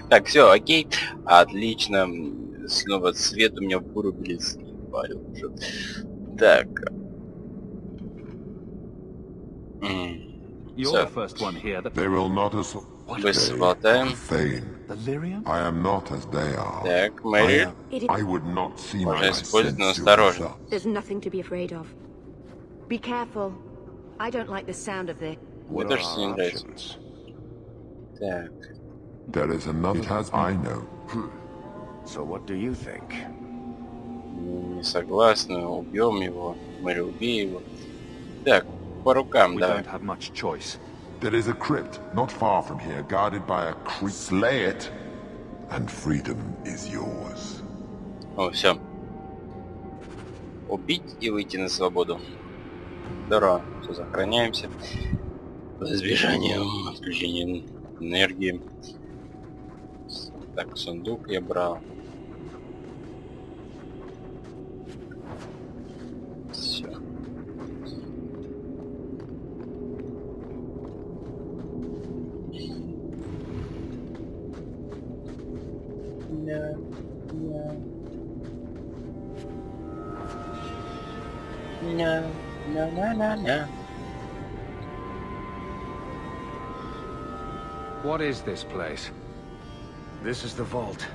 Так, все, окей. Отлично. Снова свет у меня вырубили. Заебали уже. Так. You're the Все, first one here that... They will not assault. быстро болтаем. Thane, The Lyrian? I am not as they are. Так, I Мэри. am. I would not see Можно my использовать, но sense осторожно. yourself. There's nothing to be afraid of. Be careful. I don't like the sound of this. Мне тоже с ним нравится. Так. There is another. It has. I know. So what do you think? Не согласны. Убьем его. Мэри, убей его. Так, по рукам, We давай. don't have much choice. There is a crypt not far from here, guarded by a creep. Slay it, and freedom is yours. О, все. Убить и выйти на свободу. Здорово. Все, сохраняемся. По избежанию отключения энергии. Так, сундук я брал. Все. What is this place? This is the vault.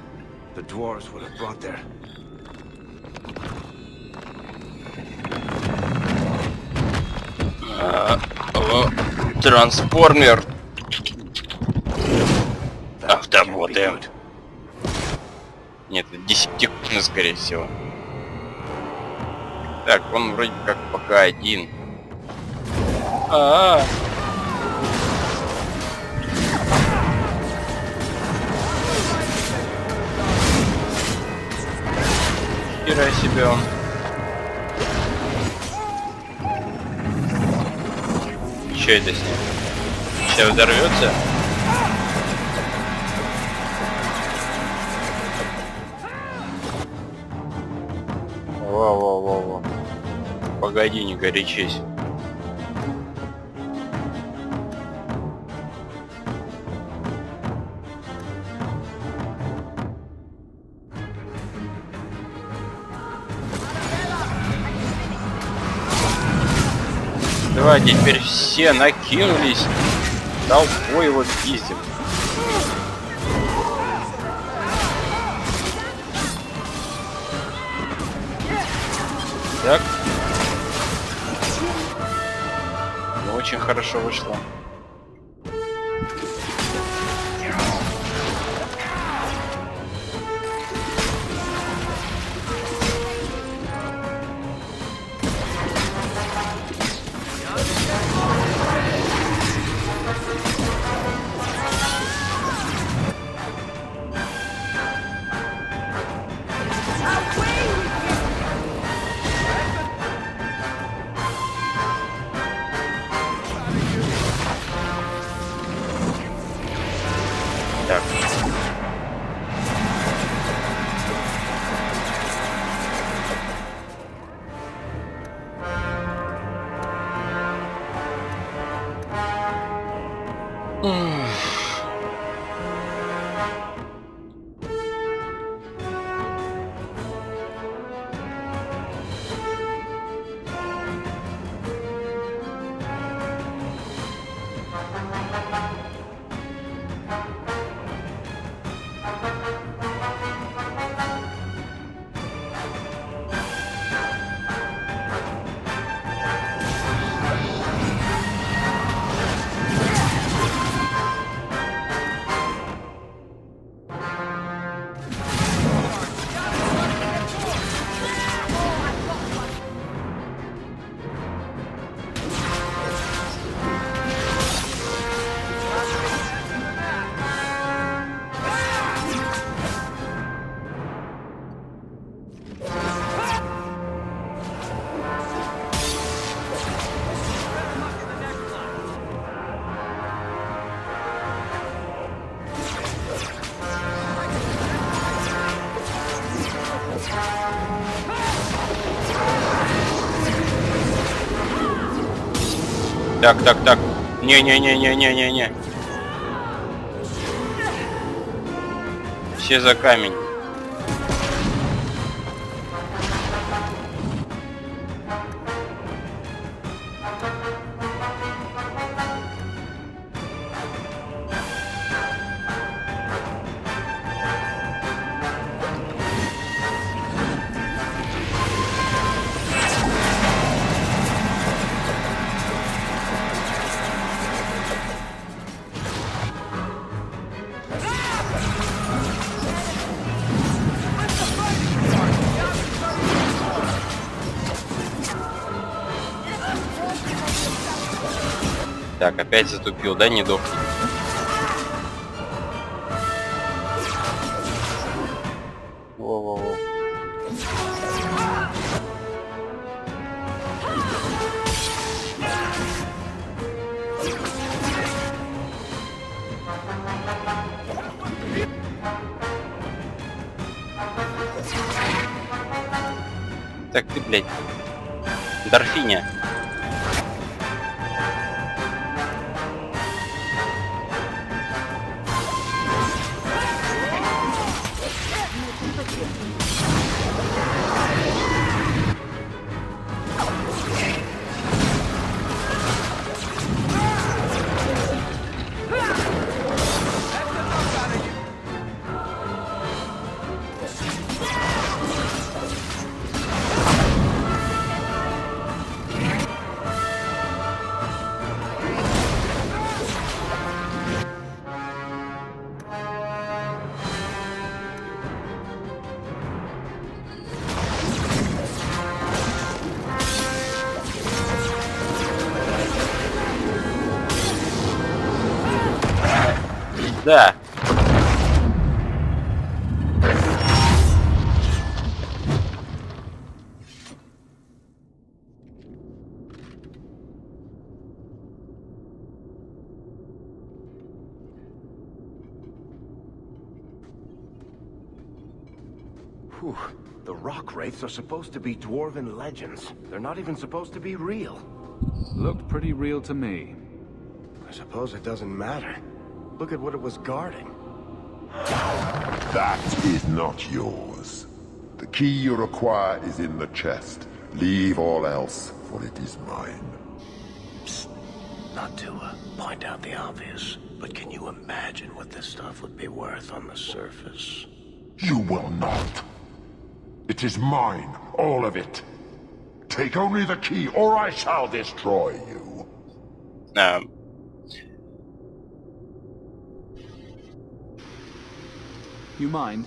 The dwarves would have brought there. Трансформер. Автоботы. Нет, это десептиконы, скорее всего. Так, он вроде как пока один. Хера себе он. Что это с ним? Сейчас взорвется? Во-во-во-во. Погоди, не горячись. Давайте теперь все накинулись. Толпой его пиздим. Так. Не очень хорошо вышло. Так. Так. Не-не-не-не-не-не-не. Ще за камінь. Так, опять затупил, да, не дохни. Во-во-во. Так ты, блядь, Дорфиня. Да. Whew. The rock wraiths are supposed to be dwarven legends. They're not even supposed to be real. Looked pretty real to me. I suppose it doesn't matter. Look at what it was guarding. That is not yours. The key you require is in the chest. Leave all else, for it is mine. Psst. Not to point out the obvious, but can you imagine what this stuff would be worth on the surface? You will not. It is mine, all of it. Take only the key, or I shall destroy you. You mind?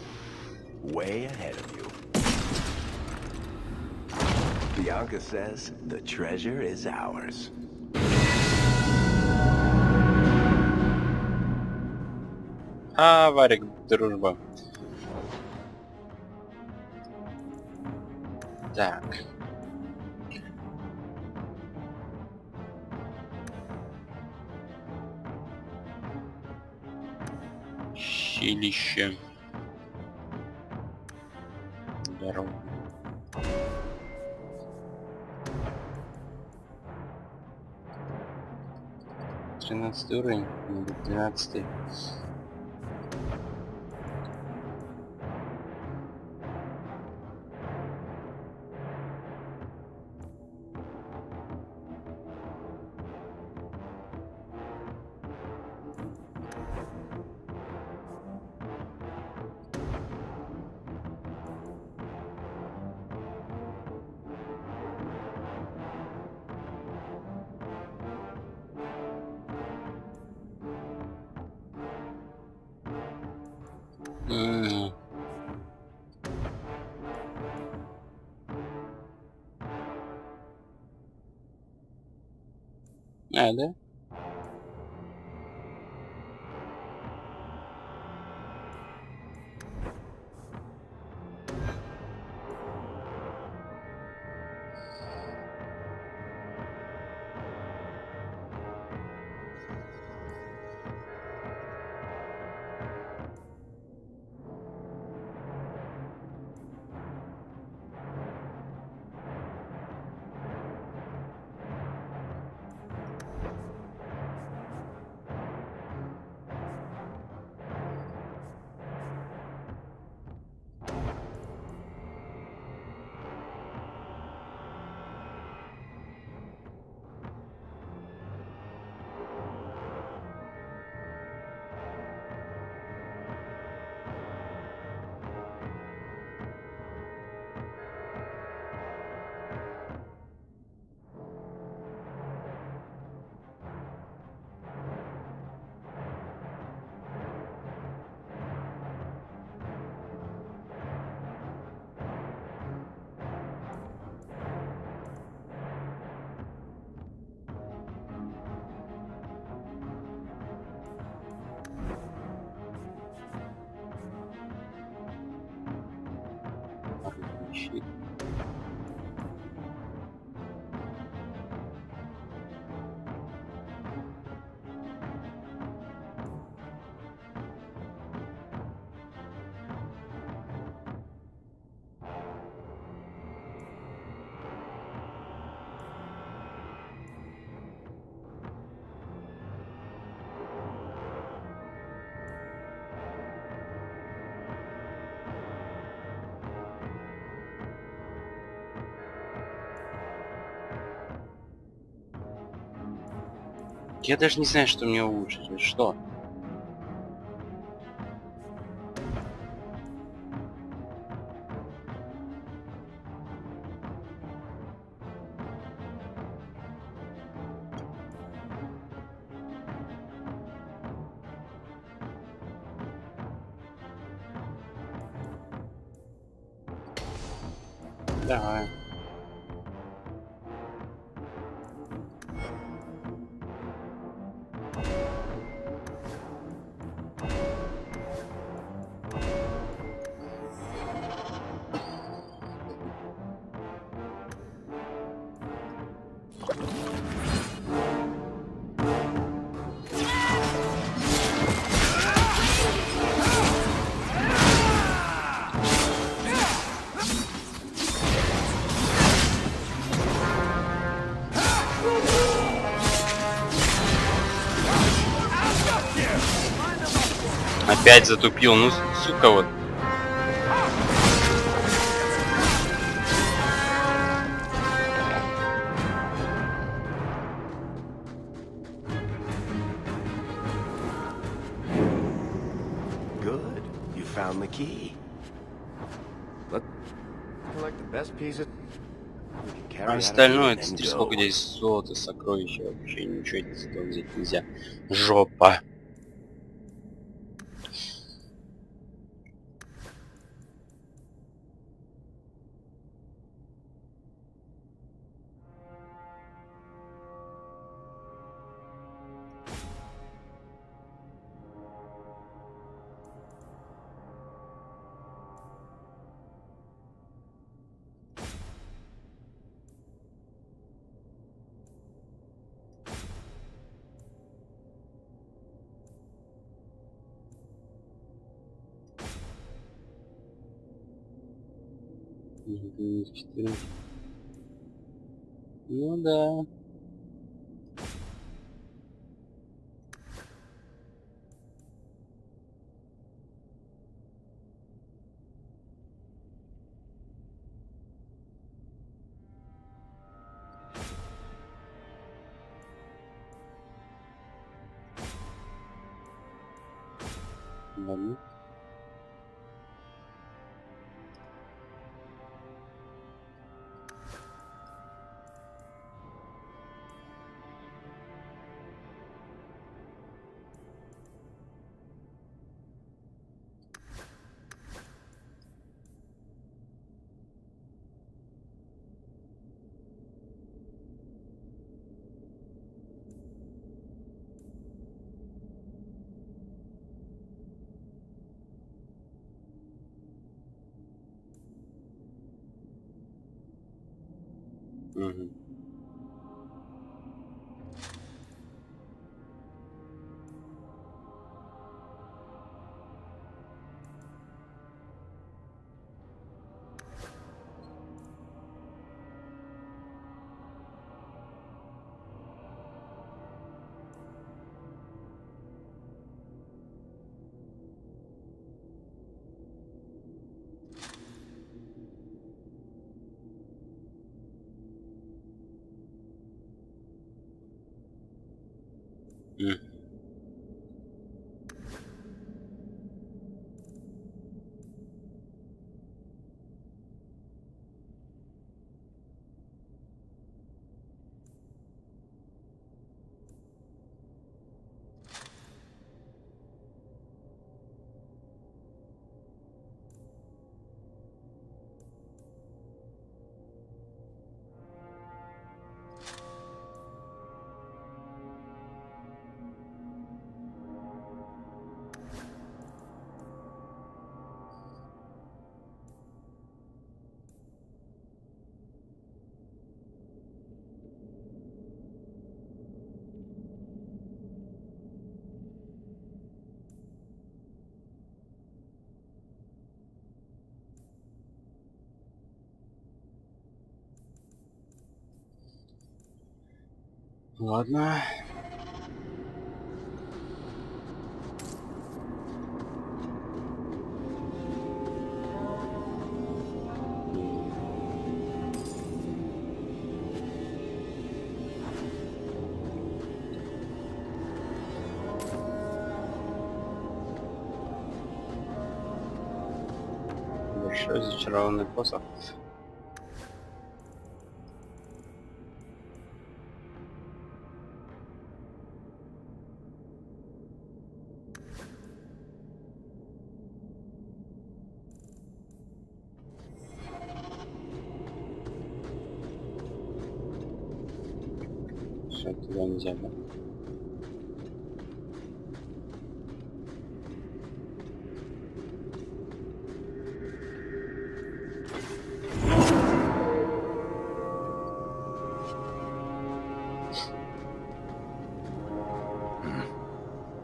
Way ahead of you. Bianca says the treasure is ours. Варик, дружба. Так. Щелище. Здорово. Тринадцатый уровень, 12. Да? Так я даже не знаю, что мне улучшить. Что? Давай. Опять затупил, ну сука вот. Good. You found the key. Look like the best piece of... we can carry А out of остальное, here это and смотри, go. сколько здесь золота, сокровища, вообще ничего из этого взять нельзя. Жопа. Ну да. Ладно. Мгм. М. Ладно. Большой зачарованный посох. Все, туда нельзя, да?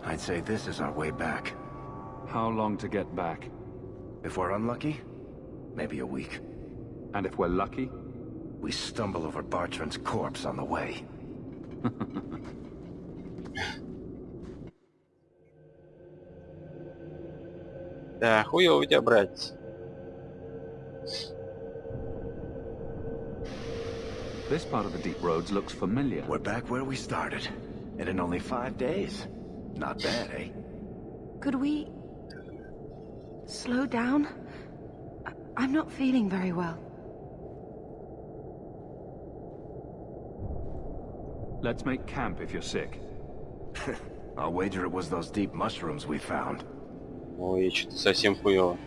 I'd say this is our way back. How long to get back? If we're unlucky, maybe a week. And if we're lucky? We stumble over Bartrand's corpse on the way. Да, хуёво у тебя, братец. This part of the deep roads looks familiar. We're back where we started. And in only 5 days. Not bad, eh? Could we... slow down? I'm not feeling very well. Let's make camp if you're sick. I'll wager it was those deep mushrooms we found. Ой, что-то совсем хуёво.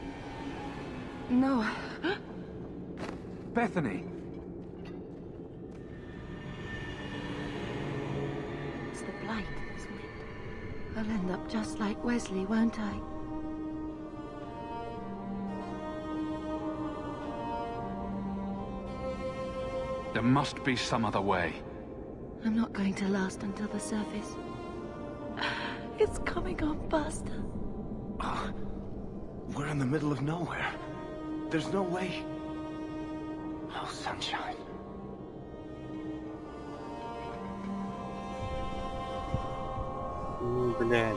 No. Bethany! It's the blight, isn't it? I'll end up just like Wesley, won't I? There must be some other way. I'm not going to last until the surface. It's coming on faster. We're in the middle of nowhere. There's no way. Oh, sunshine. Блядь.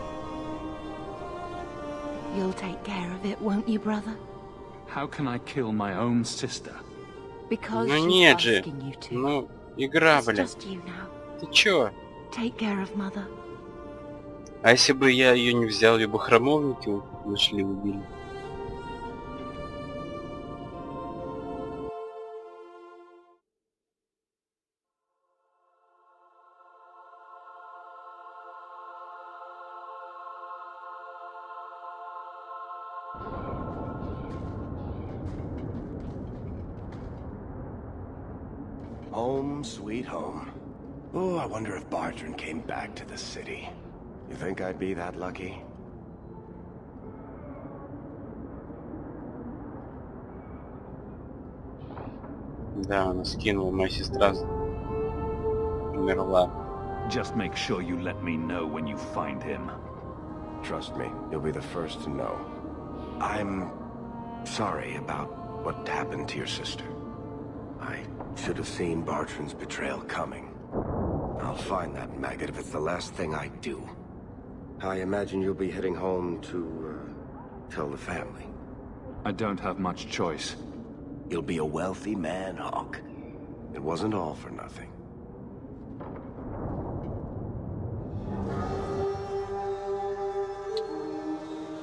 You'll take care of it, won't you, brother? How can I kill my own sister? Because Ну she's нет же. asking you to. Ну, игра, It's блядь. just you now. Ты чё? Take care of mother. А если бы я ее не взял, ее бы храмовники нашли, убили. Home, sweet home. Oh, I wonder if Bartrand came back to the city. You think I'd be that lucky? Да, она скинула, моя сестра умерла. Just make sure you let me know when you find him. Trust me, you'll be the first to know. I'm sorry about what happened to your sister. I should have seen Bartrand's betrayal coming. I'll find that maggot if it's the last thing I do. I imagine you'll be heading home to, tell the family. I don't have much choice. You'll be a wealthy man, Hawk. It wasn't all for nothing.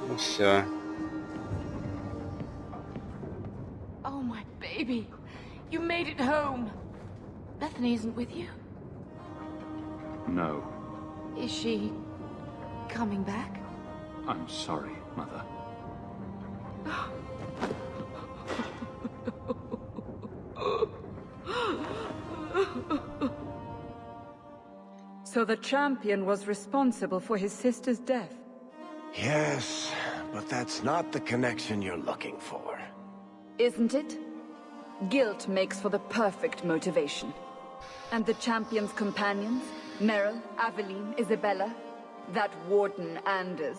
Ну все. Oh, my baby. You made it home. Bethany isn't with you. No. Is she coming back? I'm sorry, Mother. So the champion was responsible for his sister's death? Yes, but that's not the connection you're looking for. Isn't it? Guilt makes for the perfect motivation. And the champion's companions? Meryl, Aveline, Isabella? That Warden Anders?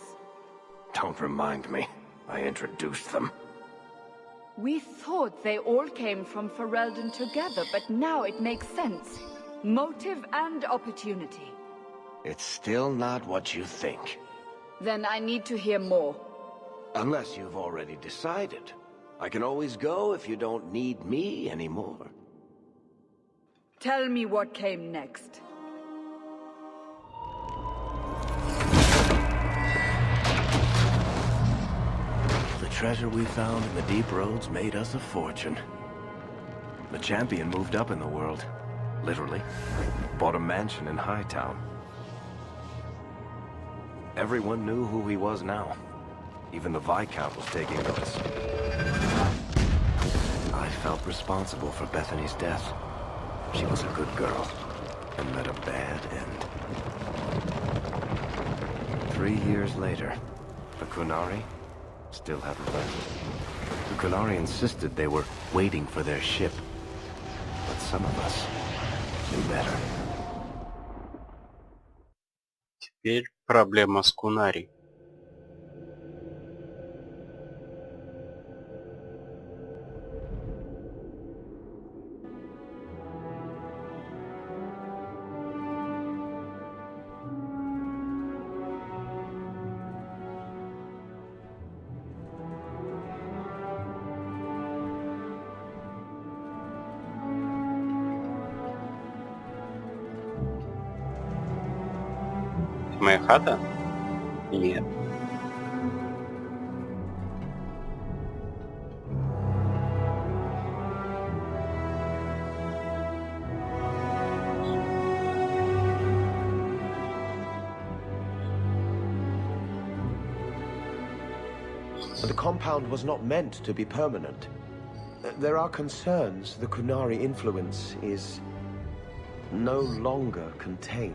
Don't remind me. I introduced them. We thought they all came from Ferelden together, but now it makes sense. Motive and opportunity. It's still not what you think. Then I need to hear more. Unless you've already decided. I can always go if you don't need me anymore. Tell me what came next. The treasure we found in the deep roads made us a fortune. The champion moved up in the world, literally. Bought a mansion in Hightown. Everyone knew who he was now. Even the Viscount was taking notice. I felt responsible for Bethany's death. She was a good girl, and met a bad end. 3 years later, the Qunari still hadn't left. The Qunari insisted they were waiting for their ship. But some of us knew better. Теперь проблема с Кунари. Моя хата? Нет. The compound was not meant to be permanent. There are concerns the Qunari influence is no longer contained.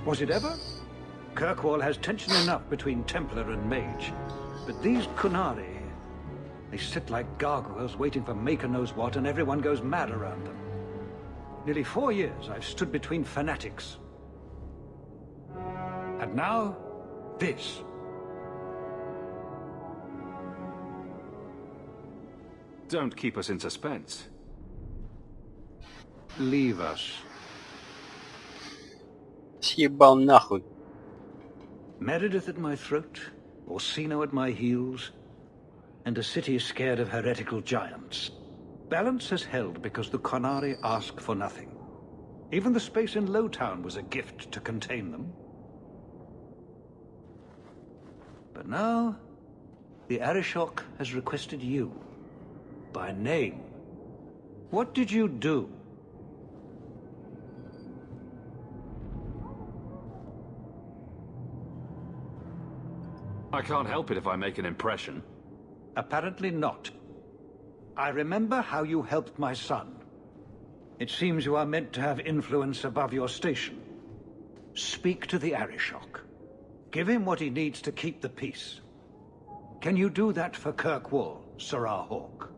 Was it ever? Kirkwall has tension enough between Templar and Mage. But these Qunari, they sit like gargoyles waiting for Maker knows what, and everyone goes mad around them. Nearly 4 years I've stood between fanatics. And now, this. Don't keep us in suspense. Leave us. Съебал нахуй. Meredith at my throat, Orsino at my heels, and a city scared of heretical giants. Balance has held because the Qunari ask for nothing. Even the space in Lowtown was a gift to contain them. But now, the Arishok has requested you. By name. What did you do? I can't help it if I make an impression. Apparently not. I remember how you helped my son. It seems you are meant to have influence above your station. Speak to the Arishok. Give him what he needs to keep the peace. Can you do that for Kirkwall, Serah Hawke?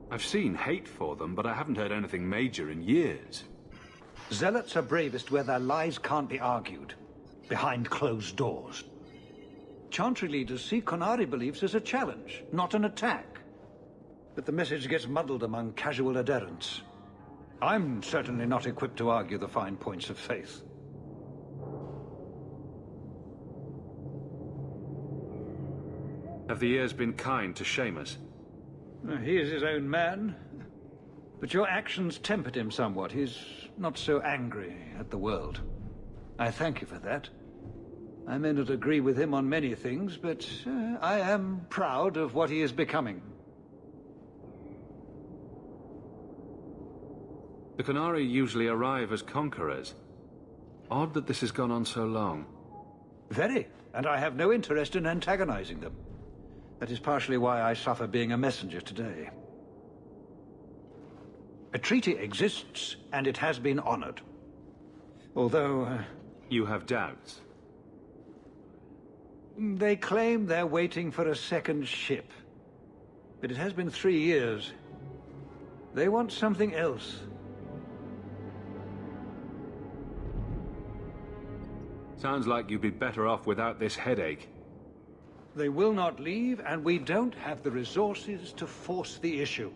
I've seen hate for them, but I haven't heard anything major in years. Zealots are bravest where their lies can't be argued. Behind closed doors. Chantry leaders see Qunari beliefs as a challenge, not an attack. But the message gets muddled among casual adherents. I'm certainly not equipped to argue the fine points of faith. Have the years been kind to Seamus? He is his own man. But your actions tempered him somewhat. He's not so angry at the world. I thank you for that. I may not agree with him on many things, but I am proud of what he is becoming. The Qunari usually arrive as conquerors. Odd that this has gone on so long. Very, and I have no interest in antagonizing them. That is partially why I suffer being a messenger today. A treaty exists, and it has been honored. Although... You have doubts? They claim they're waiting for a second ship. But it has been 3 years. They want something else. Sounds like you'd be better off without this headache. They will not leave, and we don't have the resources to force the issue.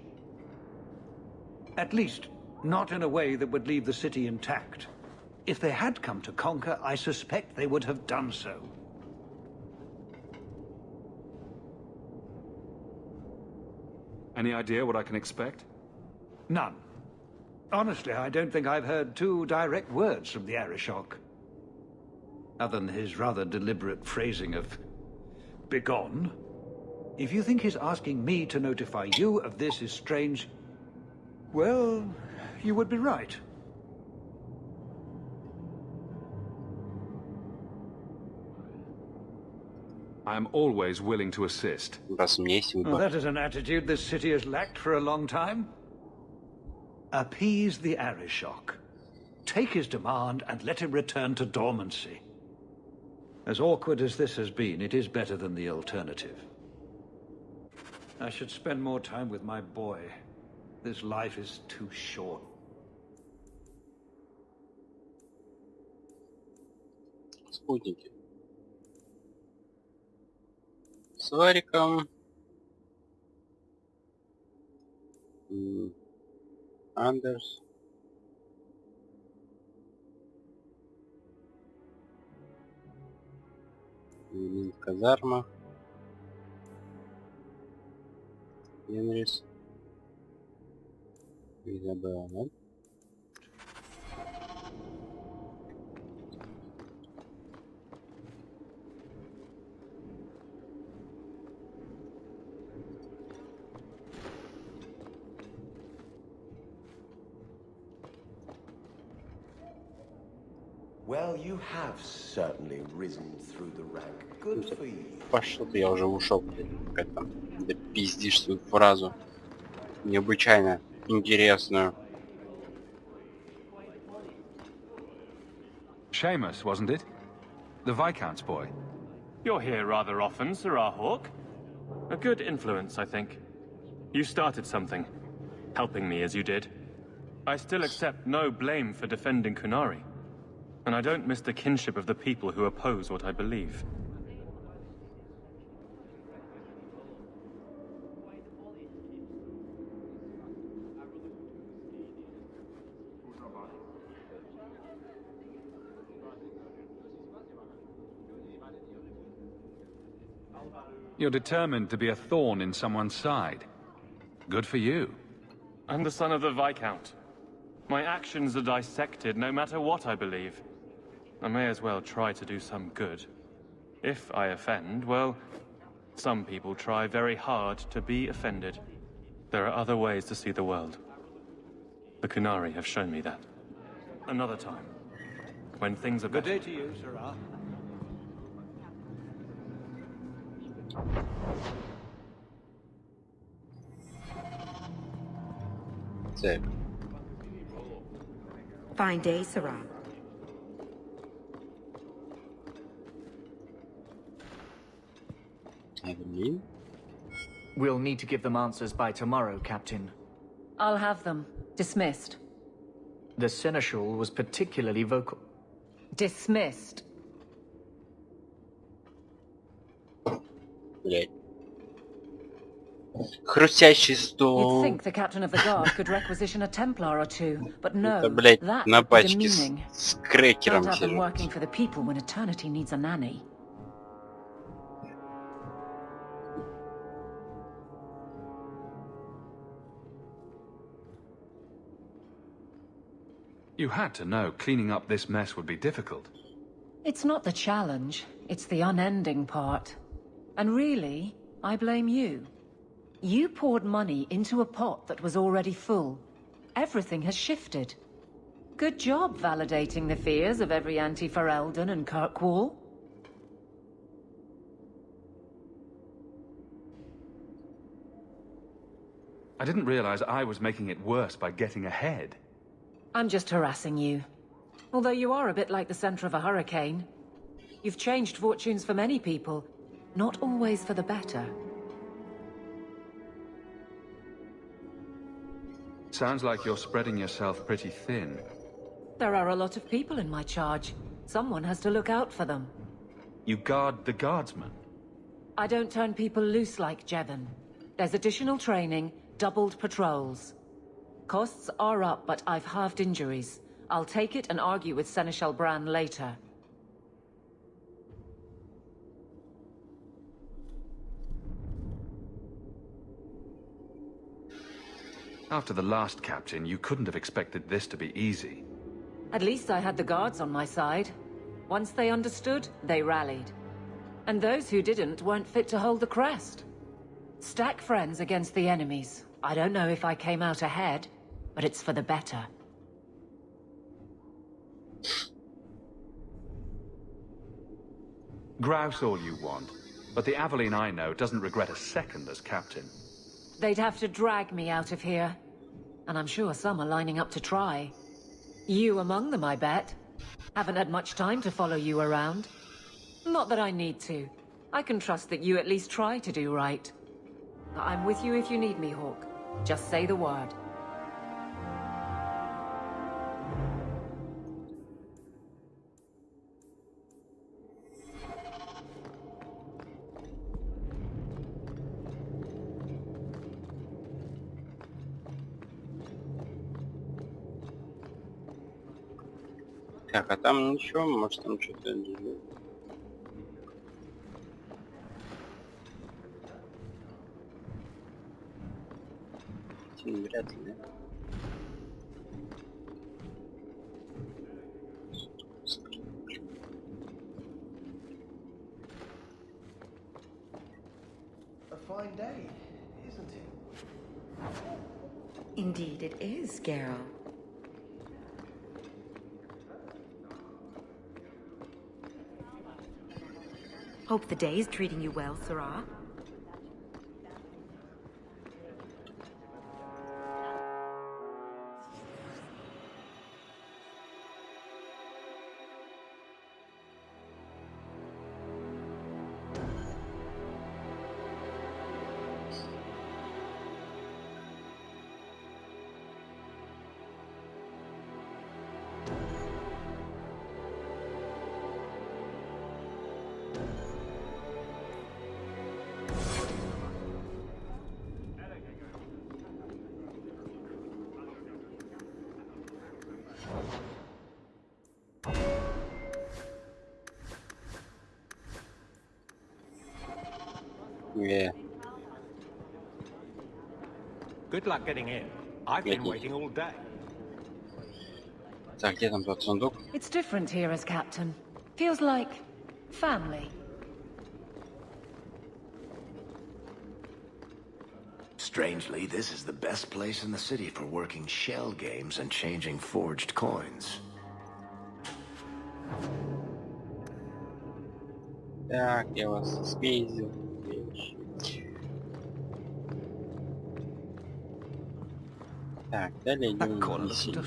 At least, not in a way that would leave the city intact. If they had come to conquer, I suspect they would have done so. Any idea what I can expect? None. Honestly, I don't think I've heard 2 direct words from the Arishok. other than his rather deliberate phrasing of begone. If you think his asking me to notify you of this is strange, well, you would be right. I am always willing to assist. Раз у меня есть Well, выбор. that is an attitude this city has lacked for a long time. Appease the Arishok. Take his demand and let him return to dormancy. As awkward as this has been, it is better than the alternative. I should spend more time with my boy. This life is too short. Спутники. С Вариком. Андерс. Казарма. Генрис. Изабелла, да? Well, you have certainly risen through the rank. Good for you. Пошел ты, я уже ушел, блядь, как там, да пиздишь свою фразу. Необычайно интересную. Seamus, wasn't it? The Viscount's boy. You're here rather often, Sirrah Hawk. A good influence, I think. You started something, helping me as you did. I still accept no blame for defending Kunari. And I don't miss the kinship of the people who oppose what I believe. You're determined to be a thorn in someone's side. Good for you. I'm the son of the Viscount. My actions are dissected no matter what I believe. I may as well try to do some good. If I offend, well, some people try very hard to be offended. There are other ways to see the world. The Kunari have shown me that. Another time, when things are Good better. day to you, Sirrah. Цепь. Fine day, Sirrah. Evelyn. We'll need to give them answers by tomorrow, Captain. I'll have them. Dismissed. The Seneschal was particularly vocal. Dismissed. Блять. Хрустящий You'd стол. think the captain of the guard could requisition a Templar or two, but no, Это, блять, that на would be пачке с demeaning. крекером Can't have them сижу. working for the people when eternity needs a nanny. You had to know cleaning up this mess would be difficult. It's not the challenge, it's the unending part. And really, I blame you. You poured money into a pot that was already full. Everything has shifted. Good job validating the fears of every anti-Ferelden and Kirkwall. I didn't realize I was making it worse by getting ahead. I'm just harassing you. Although you are a bit like the center of a hurricane. You've changed fortunes for many people, not always for the better. Sounds like you're spreading yourself pretty thin. There are a lot of people in my charge. Someone has to look out for them. You guard the guardsmen. I don't turn people loose like Jevon. There's additional training, doubled patrols. Costs are up, but I've halved injuries. I'll take it and argue with Seneschal Bran later. After the last captain, you couldn't have expected this to be easy. At least I had the guards on my side. Once they understood, they rallied. And those who didn't weren't fit to hold the crest. Stack friends against the enemies. I don't know if I came out ahead, but it's for the better. Grouse all you want, but the Aveline I know doesn't regret a second as captain. They'd have to drag me out of here. And I'm sure some are lining up to try. You among them, I bet. Haven't had much time to follow you around. Not that I need to. I can trust that you at least try to do right. I'm with you if you need me, Hawke. Just say the word. Так, а там ничего, может там что-то... Вряд ли, да? A fine day, isn't it? Indeed it is, Geralt. Hope the day is treating you well, Sirrah. Yeah. Good luck getting in. I've been waiting all day. Так, где там тот сундук? It's different here as captain. Feels like family. Strangely, this is the best place in the city for working shell games and changing forged coins. Так, я вас спиздил. Так, далее идем на миссию.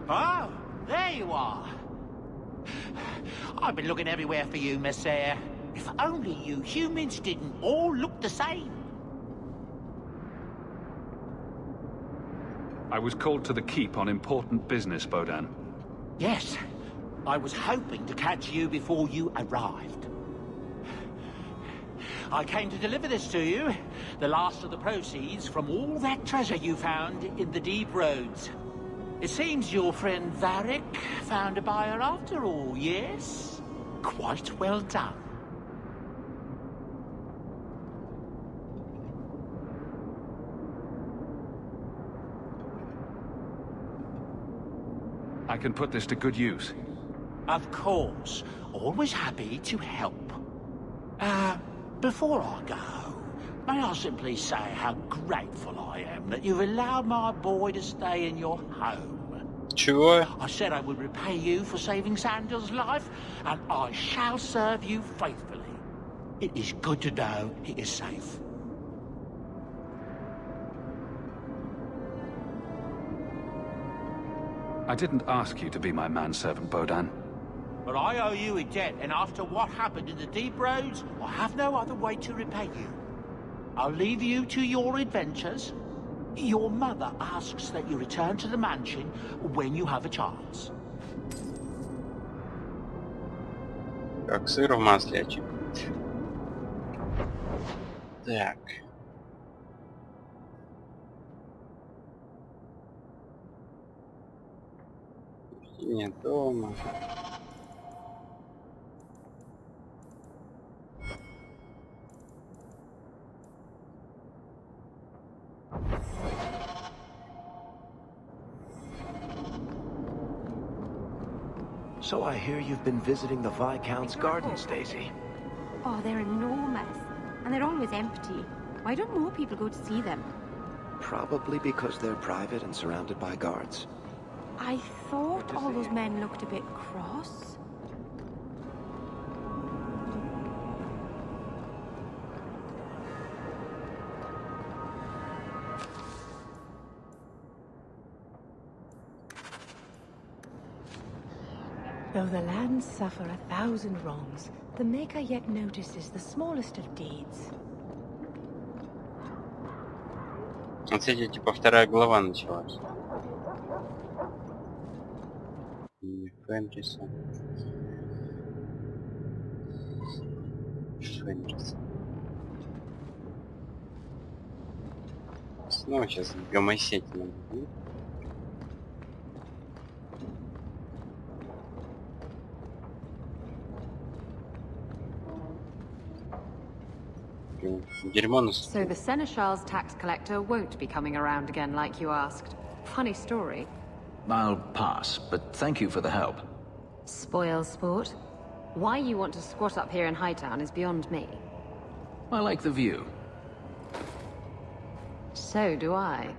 Oh, there you are. I've been looking everywhere for you, Messere. If only you humans didn't all look the same. I was called to the keep on important business, Bodan. Yes, I was hoping to catch you before you arrived. I came to deliver this to you, the last of the proceeds from all that treasure you found in the deep roads. It seems your friend Varric found a buyer after all, yes? Quite well done. I can put this to good use. Of course. Always happy to help. Before I go, may I simply say how grateful I am that you've allowed my boy to stay in your home. Sure. I said I would repay you for saving Sandal's life, and I shall serve you faithfully. It is good to know he is safe. I didn't ask you to be my manservant, Bodan. But I owe you a debt, and after what happened in the deep roads, I have no other way to repay you. I'll leave you to your adventures. Your mother asks that you return to the mansion when you have a chance. Как сыр в масле, очевидно. Так. Нет дома. So I hear you've been visiting the Viscount's gardens, Daisy. Oh, they're enormous. And they're always empty. Why don't more people go to see them? Probably because they're private and surrounded by guards. I thought all those men looked a bit cross. Though the lands suffer 1,000 wrongs, the Maker yet notices the smallest of deeds. Вот, кстати, типа вторая глава началась. Фэнтези. Фэнтези. Снова сейчас гомосеть надо. So the Seneschal's tax collector won't be coming around again like you asked. Funny story. I'll pass, but thank you for the help. Spoil sport. Why you want to squat up here in Hightown is beyond me. I like the view. So do I.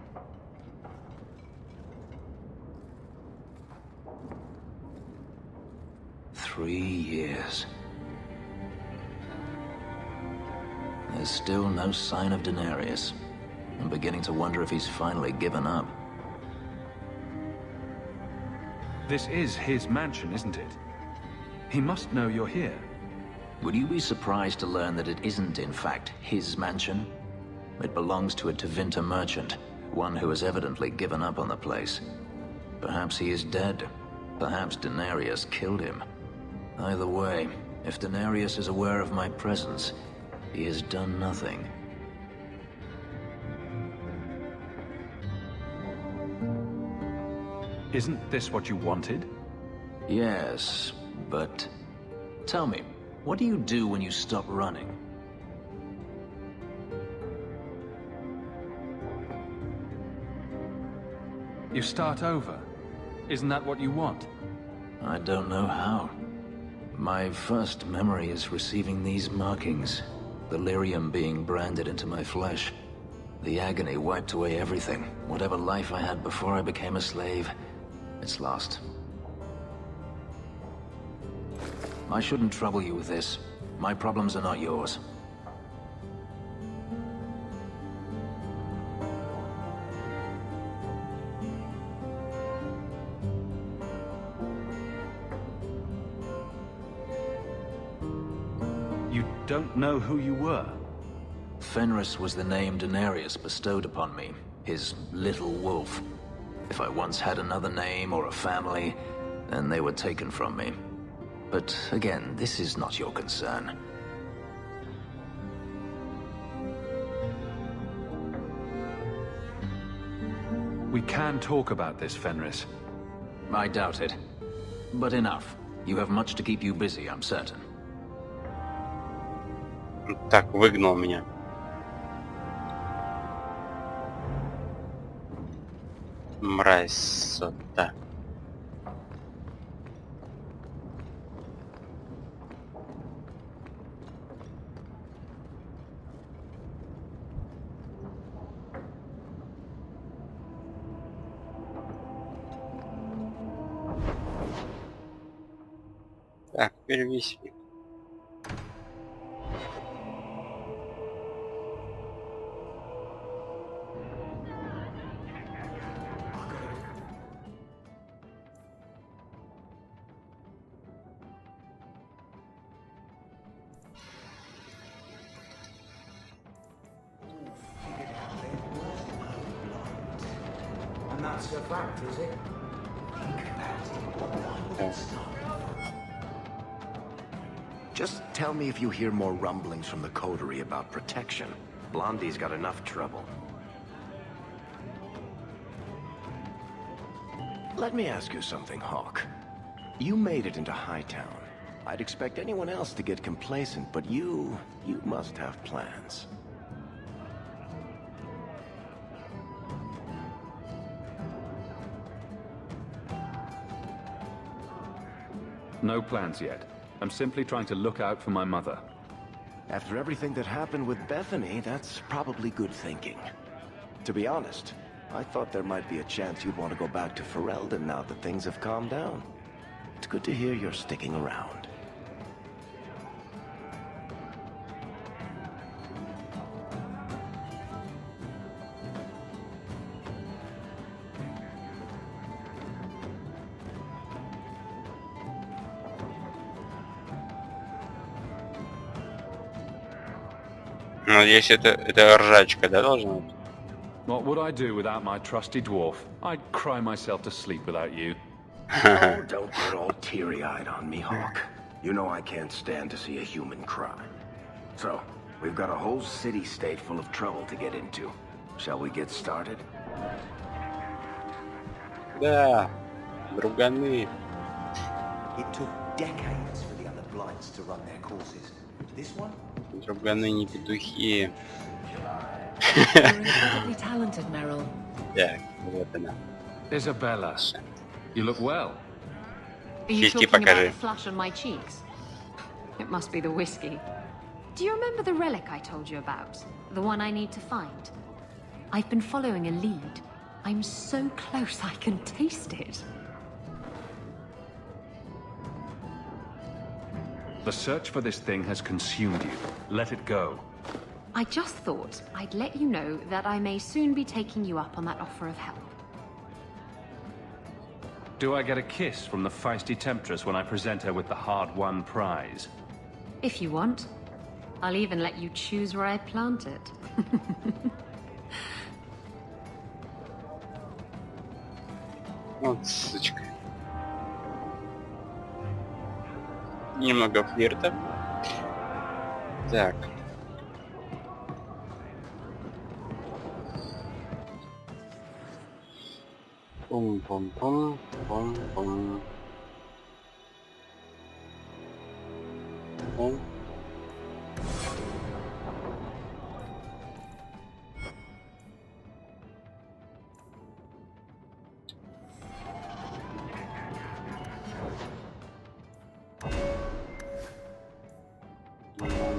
Three years. There's still no sign of Denarius. I'm beginning to wonder if he's finally given up. This is his mansion, isn't it? He must know you're here. Would you be surprised to learn that it isn't, in fact, his mansion? It belongs to a Tevinter merchant, one who has evidently given up on the place. Perhaps he is dead. Perhaps Denarius killed him. Either way, if Denarius is aware of my presence, he has done nothing. Isn't this what you wanted? Yes, but... Tell me, what do you do when you stop running? You start over. Isn't that what you want? I don't know how. My first memory is receiving these markings. The lyrium being branded into my flesh. The agony wiped away everything. Whatever life I had before I became a slave, it's lost. I shouldn't trouble you with this. My problems are not yours. You don't know who you were? Fenris was the name Denarius bestowed upon me, his little wolf. If I once had another name or a family, then they were taken from me. But again, this is not your concern. We can talk about this, Fenris. I doubt it. But enough. You have much to keep you busy, I'm certain. Так, выгнал меня. Мразота. Так, перевесили. And that's a fact, is it? Just tell me if you hear more rumblings from the coterie about protection. Blondie's got enough trouble. Let me ask you something, Hawk. You made it into Hightown. I'd expect anyone else to get complacent, but you must have plans. No plans yet. I'm simply trying to look out for my mother. After everything that happened with Bethany, that's probably good thinking. To be honest, I thought there might be a chance you'd want to go back to Ferelden now that things have calmed down. It's good to hear you're sticking around. Надеюсь, это ржачка, да, должна быть? What would I do without my trusty dwarf? I'd cry myself to sleep without you. Oh, don't get all teary-eyed on me, Hawk. You know I can't stand to see a human cry. So, we've got a whole city-state full of trouble to get into. Shall we get started? Да, друганы. It took decades for the other Blights to run their courses. This one? Друганы не петухи. You're incredibly talented, Meryl. Так, вот она. Isabella, you look well. Are you Сиськи talking about покажи. the flush on my cheeks? It must be the whiskey. Do you remember the relic I told you about? The one I need to find? I've been following a lead. I'm so close I can taste it. The search for this thing has consumed you. Let it go. I just thought I'd let you know that I may soon be taking you up on that offer of help. Do I get a kiss from the feisty temptress when I present her with the hard-won prize? If you want. I'll even let you choose where I plant it. Вот сучка. Немного флирта. Так. Пум-пум-пум, пум-пум. Пум.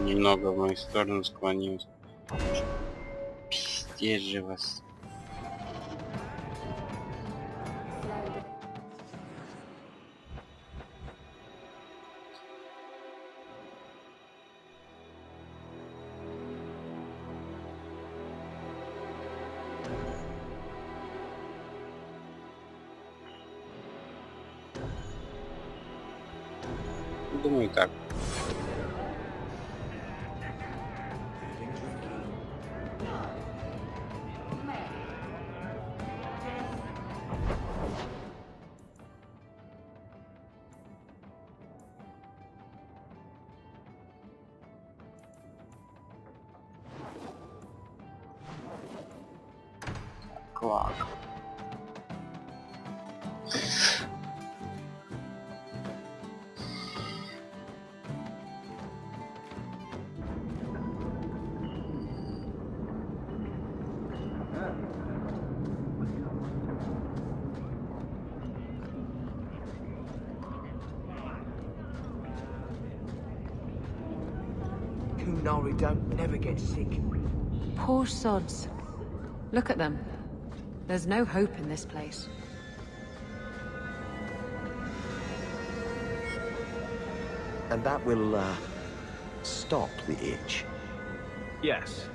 Немного в мою сторону склонился. Пиздец же вас. Думаю, так. Клак. Kunari don't never get sick. Poor sods. Look at them. There's no hope in this place. And that will, stop the itch. Yes.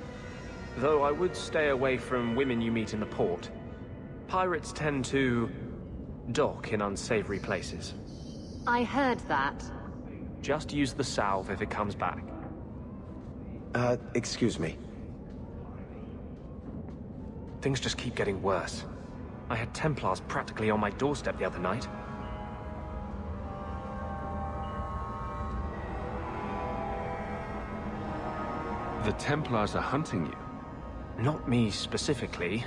Though I would stay away from women you meet in the port. Pirates tend to dock in unsavory places. I heard that. Just use the salve if it comes back. Excuse me. Things just keep getting worse. I had Templars practically on my doorstep the other night. The Templars are hunting you? Not me specifically.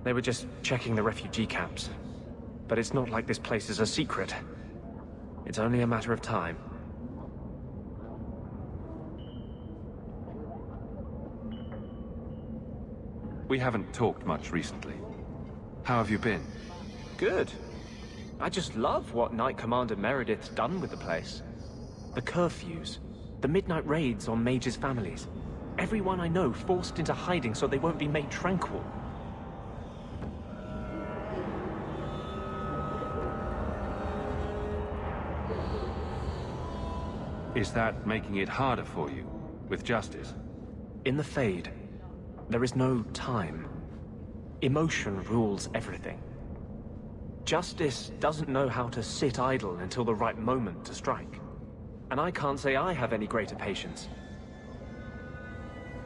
They were just checking the refugee camps. But it's not like this place is a secret. It's only a matter of time. We haven't talked much recently. How have you been? Good. I just love what Knight Commander Meredith's done with the place. The curfews, the midnight raids on mages' families. Everyone I know forced into hiding so they won't be made tranquil. Is that making it harder for you, with justice? In the Fade, there is no time. Emotion rules everything. Justice doesn't know how to sit idle until the right moment to strike. And I can't say I have any greater patience.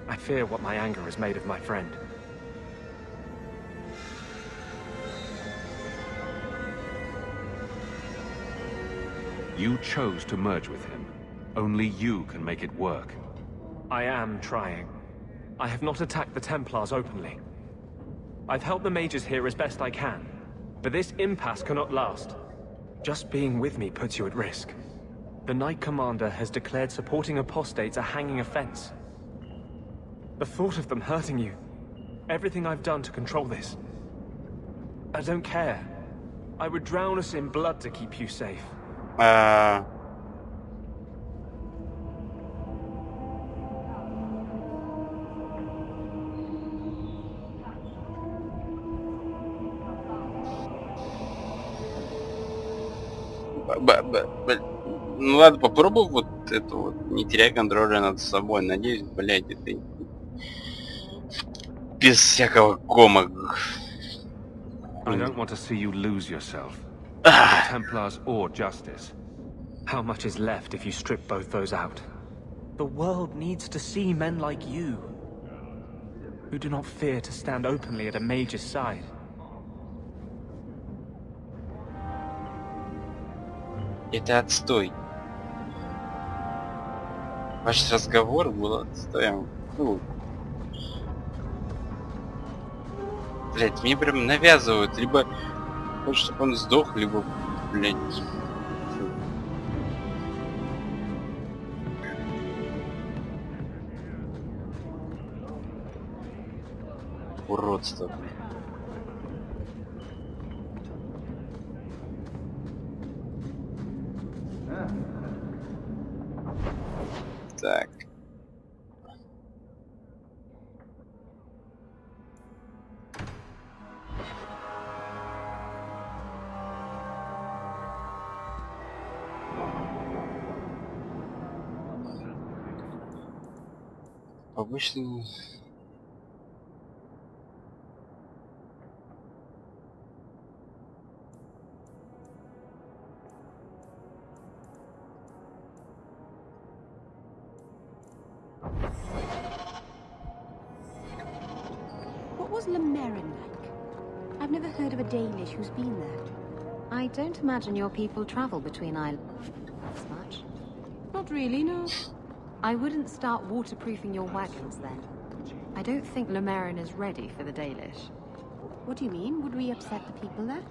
I fear what my anger has made of my friend. You chose to merge with him. Only you can make it work. I am trying. I have not attacked the Templars openly. I've helped the mages here as best I can, but this impasse cannot last. Just being with me puts you at risk. The Knight Commander has declared supporting apostates a hanging offense. The thought of them hurting you, everything I've done to control this. I don't care. I would drown us in blood to keep you safe. Ну ладно, попробуй вот это вот, не теряй контроля над собой. Надеюсь, блядь, это без всякого кома. I don't want to see you lose yourself. The Templars or justice. How much is left if you strip both those out? The world needs to see men like you, who do not fear to stand openly at a mage's side. Это отстой. Ваш разговор был отстоем. Ну, блять, мне прям навязывают, либо хочешь, чтобы он сдох, либо, блять. Уродство, блядь. Так. Обычно... What was Lemerin like? I've never heard of a Danish who's been there. I don't imagine your people travel between islands much. Not really, no. I wouldn't start waterproofing your wagons then. I don't think Lemerin is ready for the Dalish. What do you mean? Would we upset the people there?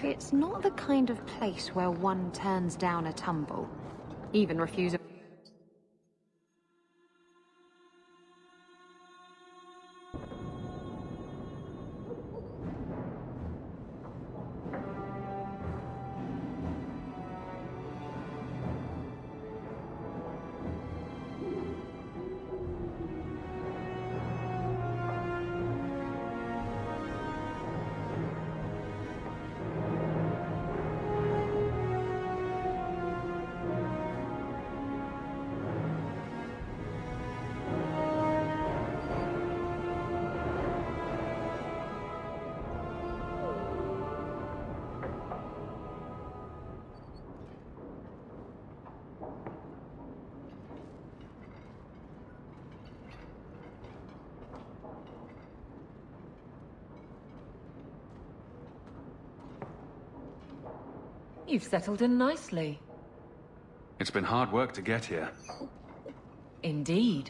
It's not the kind of place where one turns down a tumble. Even refuse a... You've settled in nicely. It's been hard work to get here. Indeed.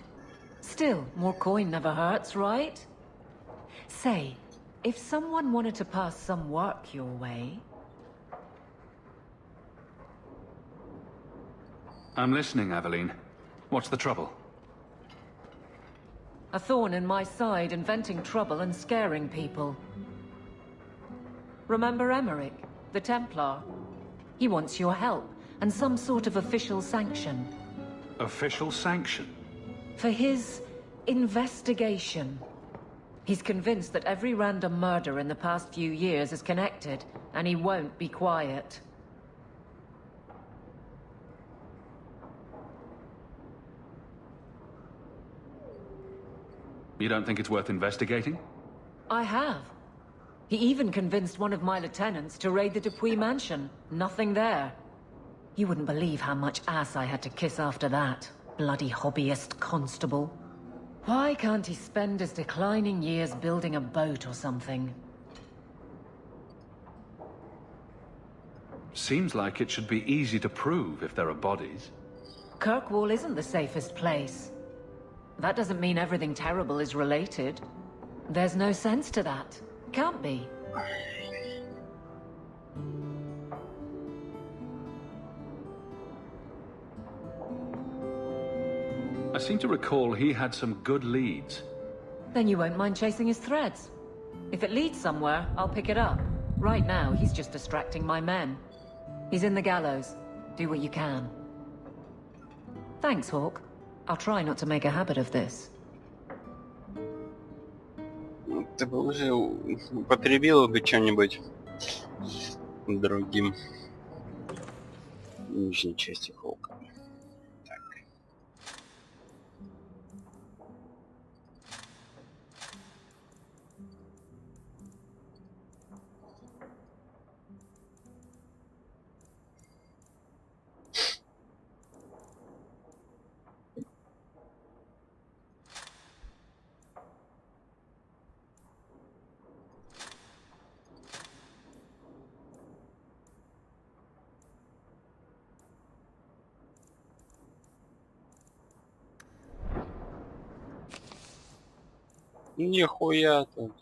Still, more coin never hurts, right? Say, if someone wanted to pass some work your way... I'm listening, Aveline. What's the trouble? A thorn in my side, inventing trouble and scaring people. Remember Emmerich? the Templar. He wants your help, and some sort of official sanction. Official sanction? For his investigation. He's convinced that every random murder in the past few years is connected, and he won't be quiet. You don't think it's worth investigating? I have. He even convinced one of my lieutenants to raid the Dupuis mansion. Nothing there. You wouldn't believe how much ass I had to kiss after that. Bloody hobbyist constable. Why can't he spend his declining years building a boat or something? Seems like it should be easy to prove if there are bodies. Kirkwall isn't the safest place. That doesn't mean everything terrible is related. There's no sense to that. Can't be. I seem to recall he had some good leads. Then you won't mind chasing his threads. If it leads somewhere, I'll pick it up. Right now, he's just distracting my men. He's in the gallows. Do what you can. Thanks, Hawk. I'll try not to make a habit of this. Ты бы уже употребила бы что-нибудь другим. Нижней части Хоука. Нихуя тут.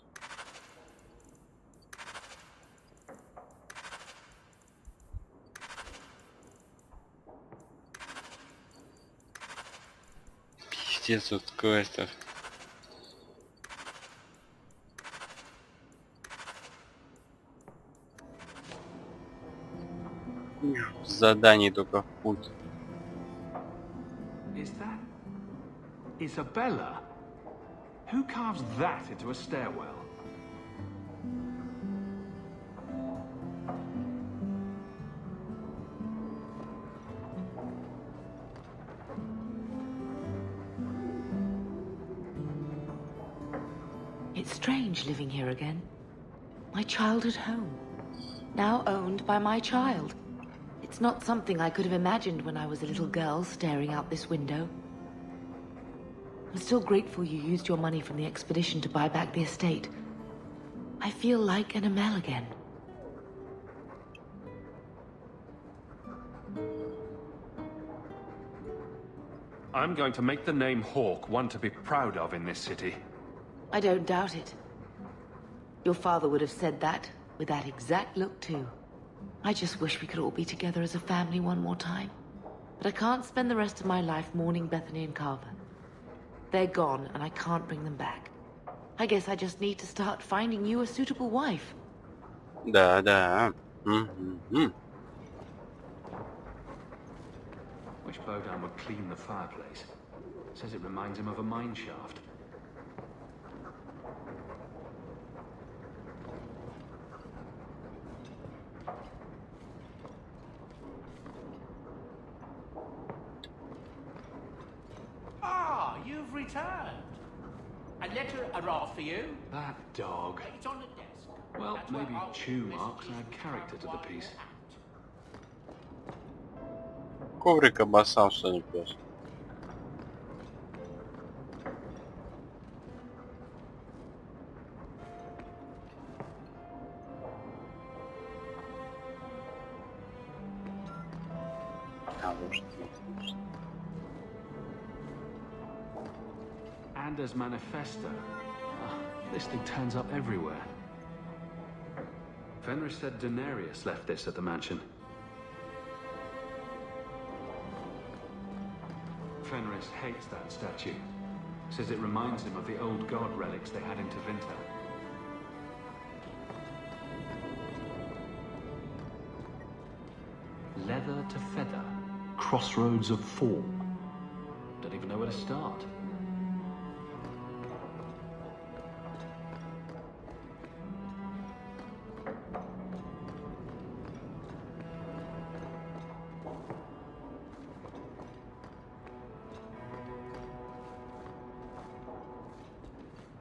Пиздец тут квестов. Заданий только в путь. Is that Isabella? Who carves that into a stairwell? It's strange living here again. My childhood home. Now owned by my child. It's not something I could have imagined when I was a little girl staring out this window. I'm still grateful you used your money from the expedition to buy back the estate. I feel like an Amel again. I'm going to make the name Hawk one to be proud of in this city. I don't doubt it. Your father would have said that, with that exact look too. I just wish we could all be together as a family one more time. But I can't spend the rest of my life mourning Bethany and Carver. They're gone, and I can't bring them back. I guess I just need to start finding you a suitable wife. Да. Wish Bodan would clean the fireplace. Says it reminds him of a mine shaft. Ah, you've returned. A letter arrived for you. That dog. It's on the desk. Well, That's maybe where I'll chew messages marks add character to the piece. Коврик обоссал, что не пес. Anders Manifesto. This thing turns up everywhere. Fenris said Daenerys left this at the mansion. Fenris hates that statue. Says it reminds him of the old god relics they had in Tevinter. feather to feather. Crossroads of form. Don't even know where to start.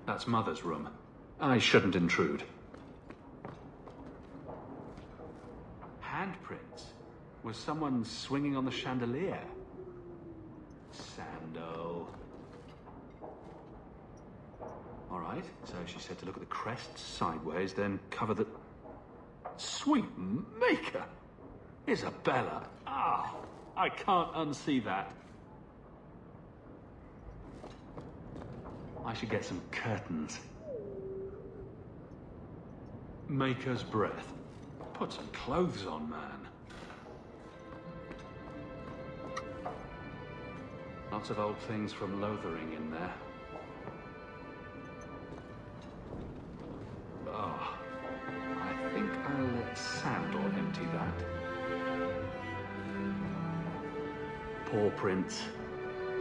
That's Mother's room. I shouldn't intrude. Handprints? Was someone swinging on the chandelier? Sandal. All right, so she said to look at the crest sideways, then cover the... Sweet maker! Isabella! Ah, I can't unsee that. I should get some curtains. Maker's breath. Put some clothes on, man. Lots of old things from Lothering in there. Oh, I think I'll let Sandor empty that. Poor Prince.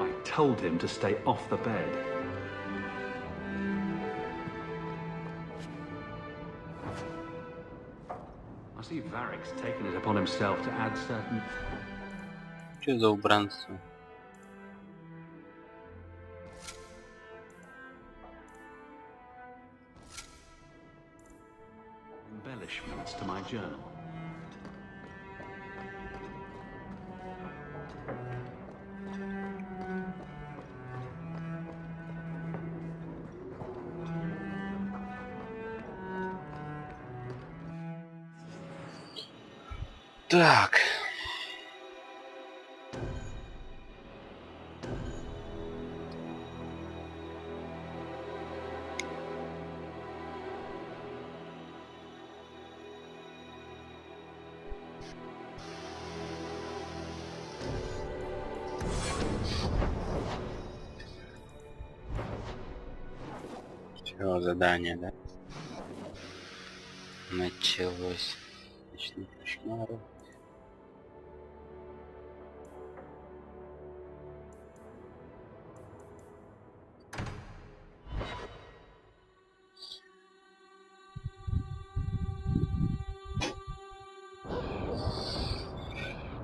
I told him to stay off the bed. I see Varric's taken it upon himself to add certain... Что за убранство? embellishments to my journal. Так. Все, задание, да? Началось. Ночные кошмары.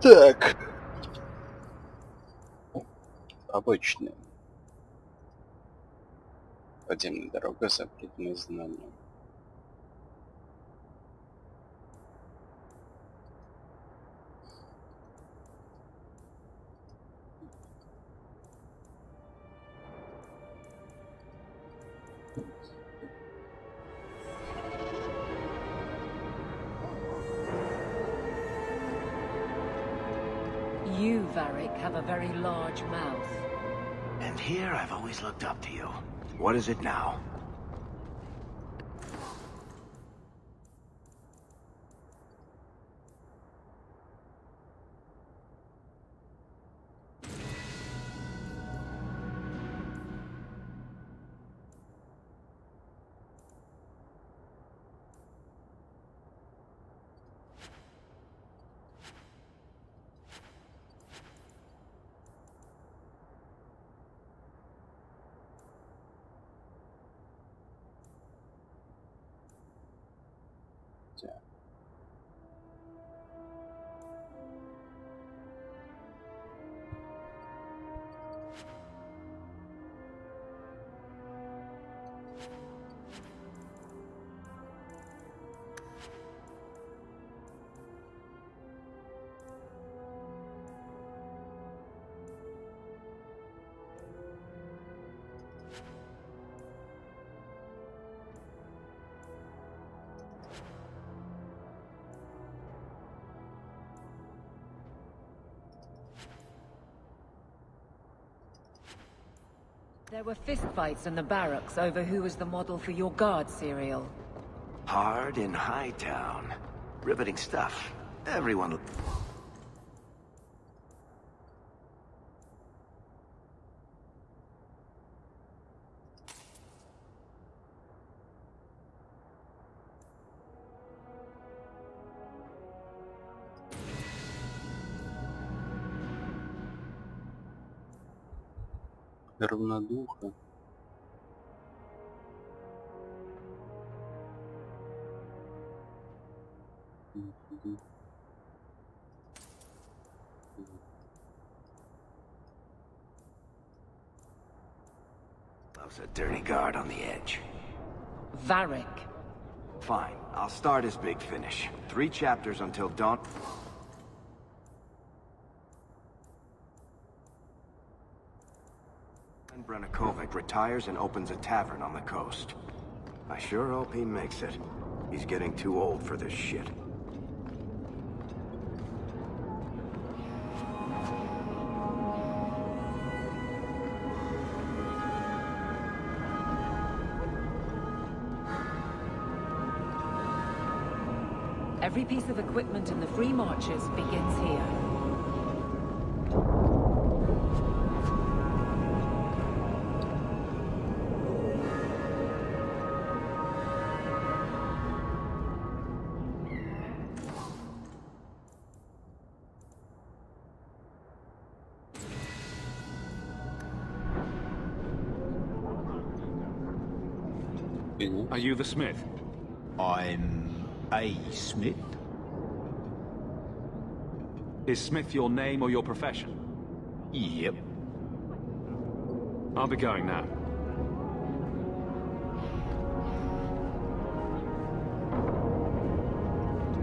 Так. Обычная. Подземная дорога, запретные знания. You, Varric, have a very large mouth. And here I've always looked up to you. What is it now? There were fistfights in the barracks over who was the model for your guard serial. Hard in Hightown. Riveting stuff. Everyone... Равнодуха. Loves a dirty guard on the edge. Varric. Fine, I'll start his big finish. 3 chapters until dawn. And Brennakovic retires and opens a tavern on the coast. I sure hope he makes it. He's getting too old for this shit. Every piece of equipment in the Free Marches begins here. Are you the smith? I'm a smith. Is smith your name or your profession? Yep. I'll be going now.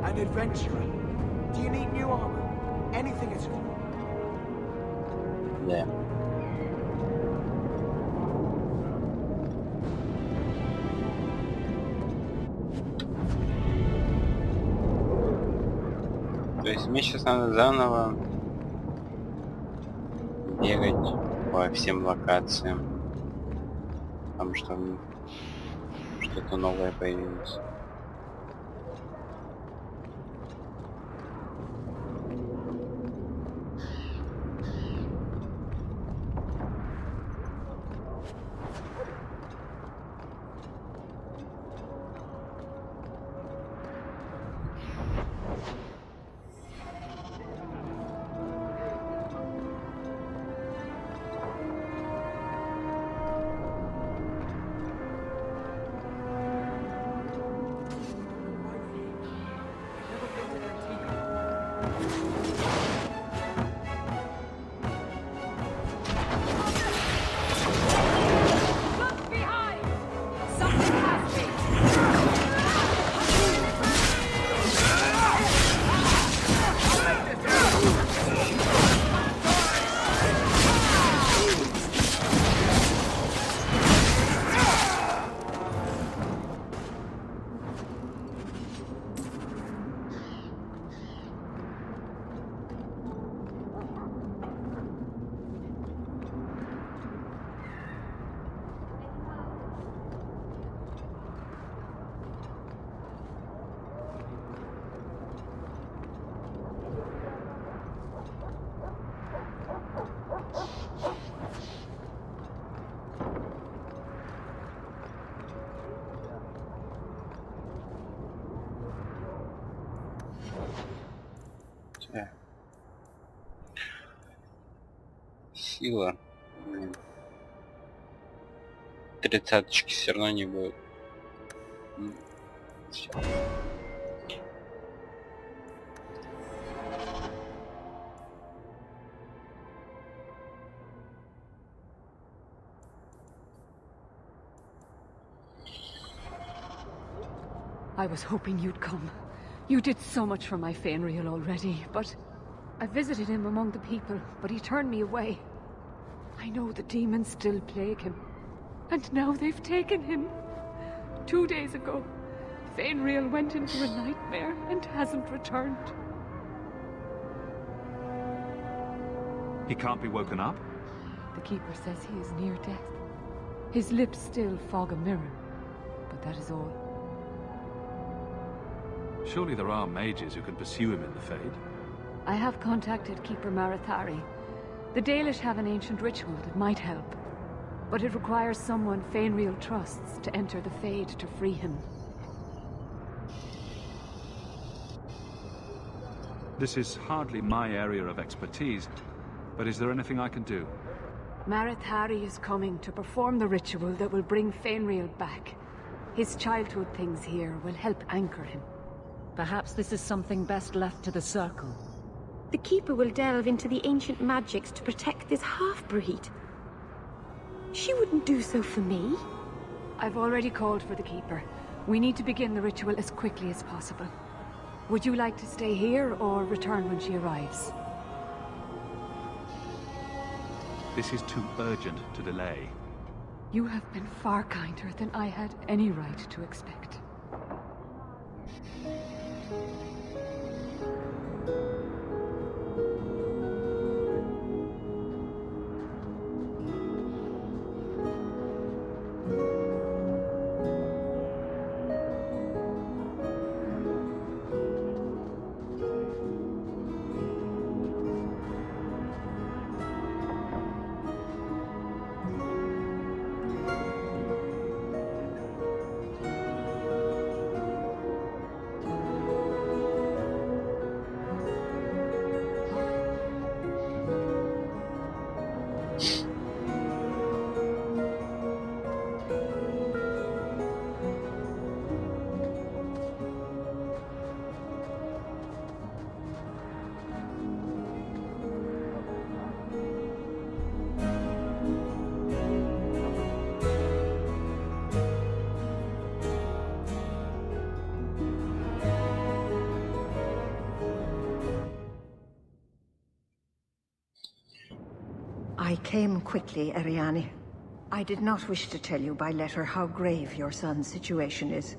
An adventurer. Do you need new armor? Anything at all? Да. То есть мне сейчас надо заново бегать по всем локациям, потому что что-то новое появилось. Сила. Блин. 30-очки все равно не будет. Всё. I was hoping you'd come. You did so much for my Fainriel already, but I visited him among the people, but he turned me away. I know the demons still plague him, and now they've taken him. 2 days ago, Fainriel went into a nightmare and hasn't returned. He can't be woken up? The Keeper says he is near death. His lips still fog a mirror, but that is all. Surely there are mages who can pursue him in the Fade. I have contacted Keeper Marathari. The Dalish have an ancient ritual that might help, but it requires someone Fainriel trusts to enter the Fade to free him. This is hardly my area of expertise, but is there anything I can do? Mareth Harry is coming to perform the ritual that will bring Fainriel back. His childhood things here will help anchor him. Perhaps this is something best left to the Circle. The Keeper will delve into the ancient magics to protect this half-breed. She wouldn't do so for me. I've already called for the Keeper. We need to begin the ritual as quickly as possible. Would you like to stay here or return when she arrives? This is too urgent to delay. You have been far kinder than I had any right to expect. I came quickly, Ariane. I did not wish to tell you by letter how grave your son's situation is.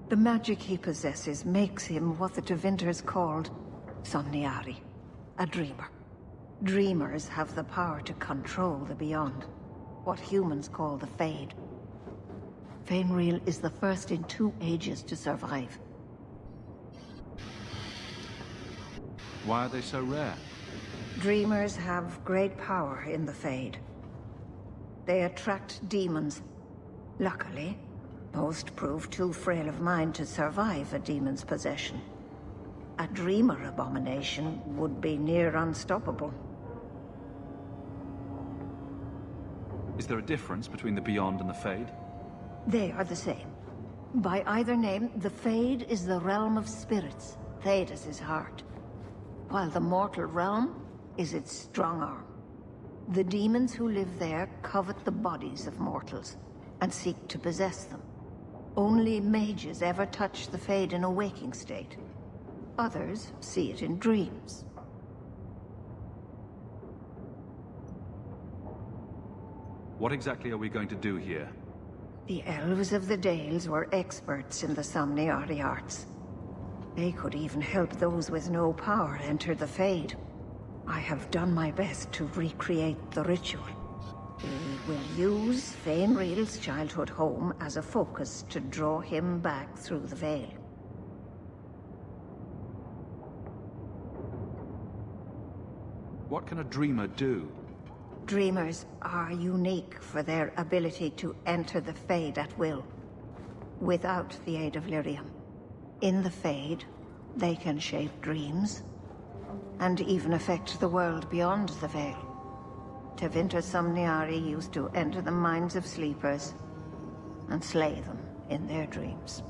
The magic he possesses makes him what the Tevinters called Somniari, a dreamer. Dreamers have the power to control the beyond, what humans call the Fade. Fainriel is the first in 2 ages to survive. Why are they so rare? Dreamers have great power in the Fade. They attract demons. Luckily, most prove too frail of mind to survive a demon's possession. A dreamer abomination would be near unstoppable. Is there a difference between the Beyond and the Fade? They are the same. By either name, the Fade is the realm of spirits, Thedas' heart, while the mortal realm is its strong arm. The demons who live there covet the bodies of mortals and seek to possess them. Only mages ever touch the Fade in a waking state. Others see it in dreams. What exactly are we going to do here? The elves of the Dales were experts in the Somniari arts. They could even help those with no power enter the Fade. I have done my best to recreate the ritual. We will use Fainriel's childhood home as a focus to draw him back through the veil. What can a dreamer do? Dreamers are unique for their ability to enter the Fade at will, without the aid of Lyrium. In the Fade, they can shape dreams, and even affect the world beyond the veil. Tevinter Somniari used to enter the minds of sleepers and slay them in their dreams.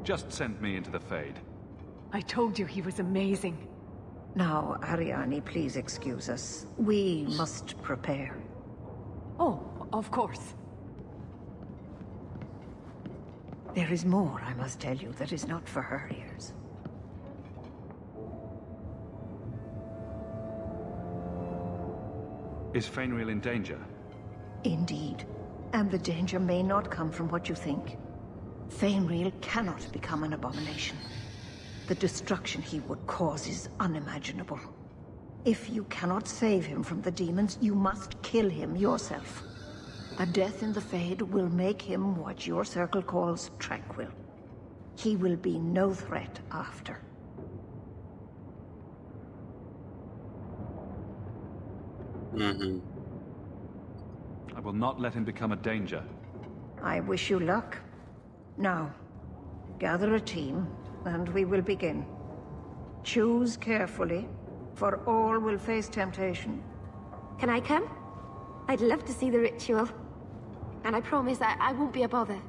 Just send me into the Fade. I told you he was amazing. Now, Ariane, please excuse us. We must prepare. Oh, of course. There is more I must tell you that is not for her ears. Is Fainriel in danger? Indeed. And the danger may not come from what you think. Fainriel cannot become an abomination. The destruction he would cause is unimaginable. If you cannot save him from the demons, you must kill him yourself. A death in the Fade will make him what your circle calls tranquil. He will be no threat after. I will not let him become a danger. I wish you luck. Now, gather a team, and we will begin. Choose carefully, for all will face temptation. Can I come? I'd love to see the ritual. And I promise I won't be a bother.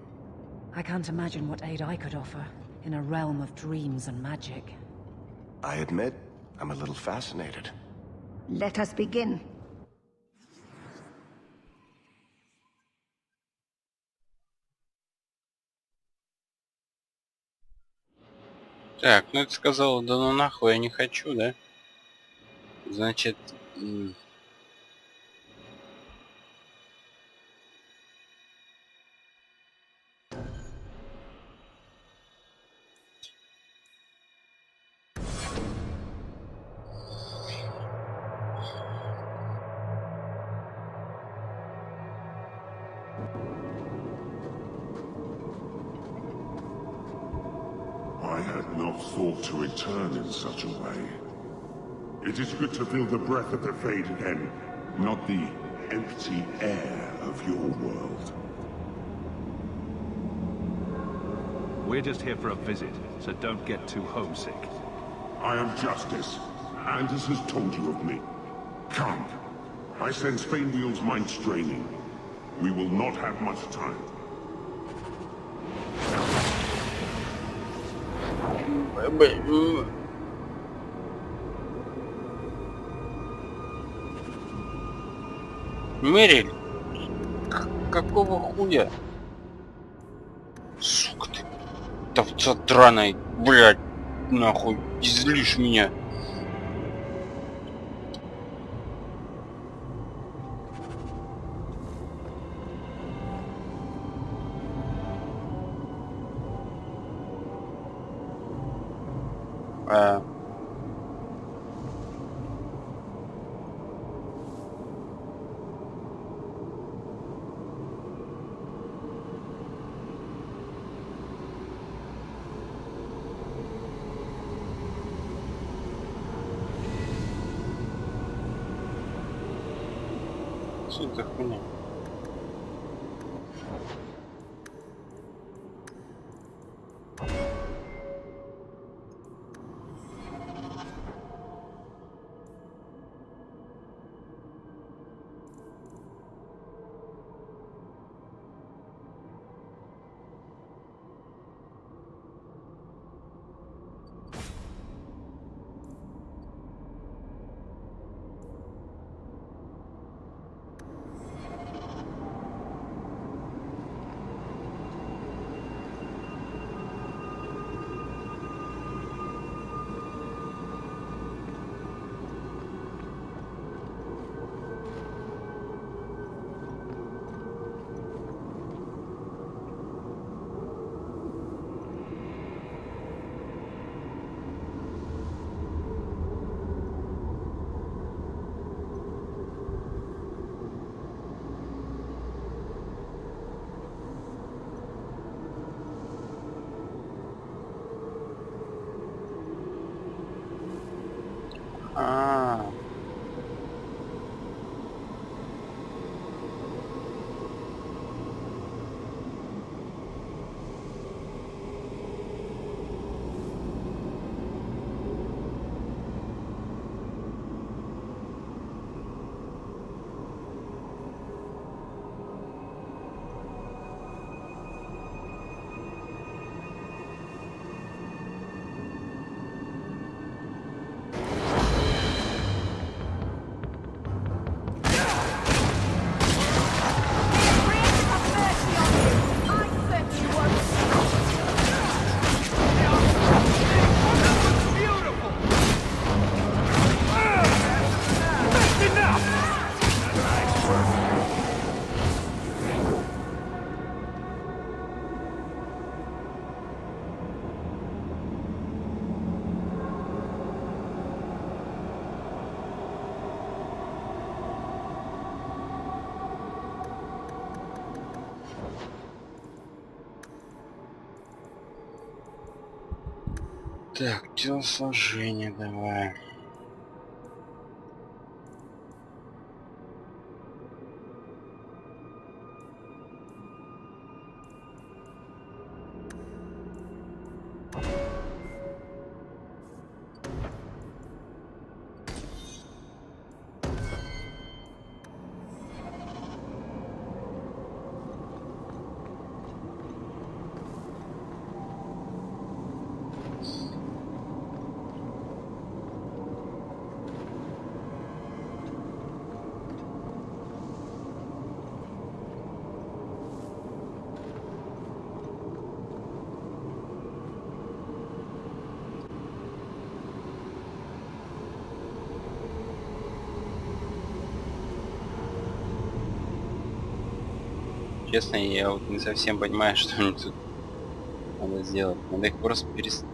I can't imagine what aid I could offer in a realm of dreams and magic. I admit, I'm a little fascinated. Let us begin. Так, ну это сказал, да ну нахуй, я не хочу, да? Значит... I had not thought to return in such a way. It is good to feel the breath of the Fade again, not the empty air of your world. We're just here for a visit, so don't get too homesick. I am Justice. Anders has told you of me. Come. I sense Fainwheel's mind straining. We will not have much time. Мэриль, какого хуя? Сука ты, овца драная, блядь, нахуй, злишь меня. Что это хуйня? Так, телосложение давай. честно, я вот не совсем понимаю, что мне тут надо сделать. Надо их просто перестать.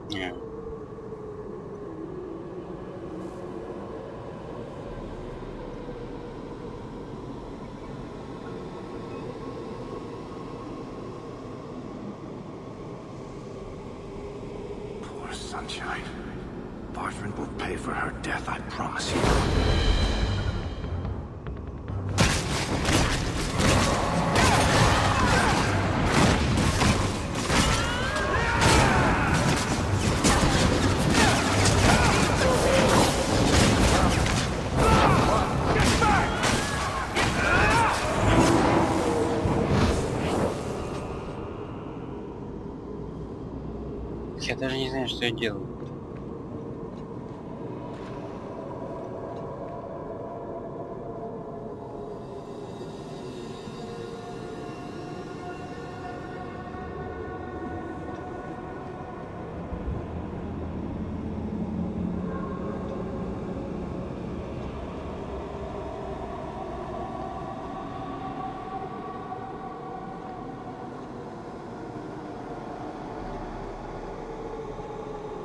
Yeah. Poor Sunshine. Bartrand will pay for her death, I promise you. Я даже не знаю, что я делаю.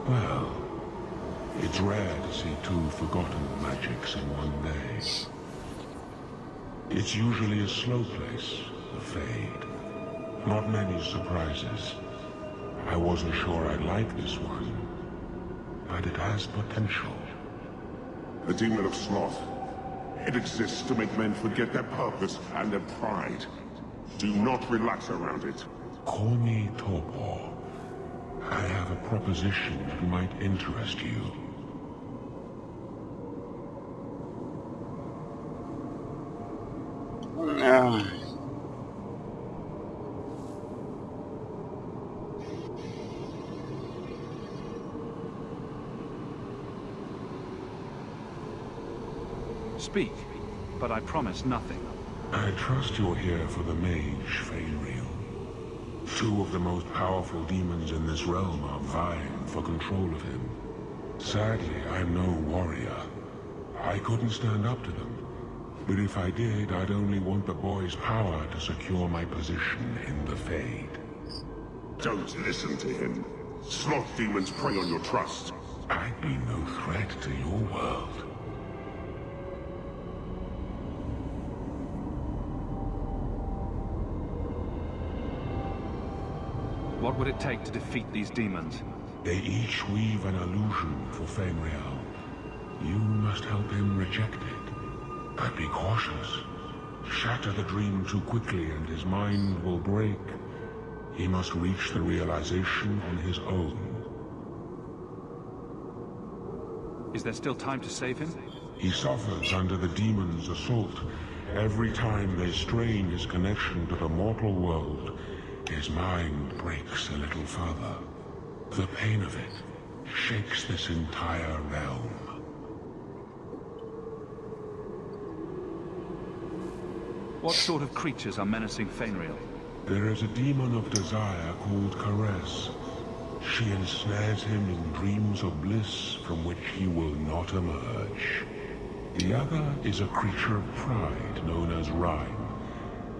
Well, it's rare to see two forgotten magics in one day. It's usually a slow place, the Fade. Not many surprises. I wasn't sure I'd like this one, but it has potential. The Demon of Sloth. It exists to make men forget their purpose and their pride. Do not relax around it. Call me Torpor. I have a proposition that might interest you. Speak, but I promise nothing. I trust you're here for the mage, Fainriel. Two of the most powerful demons in this realm are vying for control of him. Sadly, I'm no warrior. I couldn't stand up to them. But if I did, I'd only want the boy's power to secure my position in the Fade. Don't listen to him. Sloth demons prey on your trust. I'd be no threat to your world. What would it take to defeat these demons? They each weave an illusion for Fainriel. You must help him reject it. But be cautious. Shatter the dream too quickly and his mind will break. He must reach the realization on his own. Is there still time to save him? He suffers under the demon's assault. Every time they strain his connection to the mortal world, his mind breaks a little further. The pain of it shakes this entire realm. What sort of creatures are menacing Fainriel? There is a demon of desire called Caress. She ensnares him in dreams of bliss from which he will not emerge. The other is a creature of pride known as Rhyme.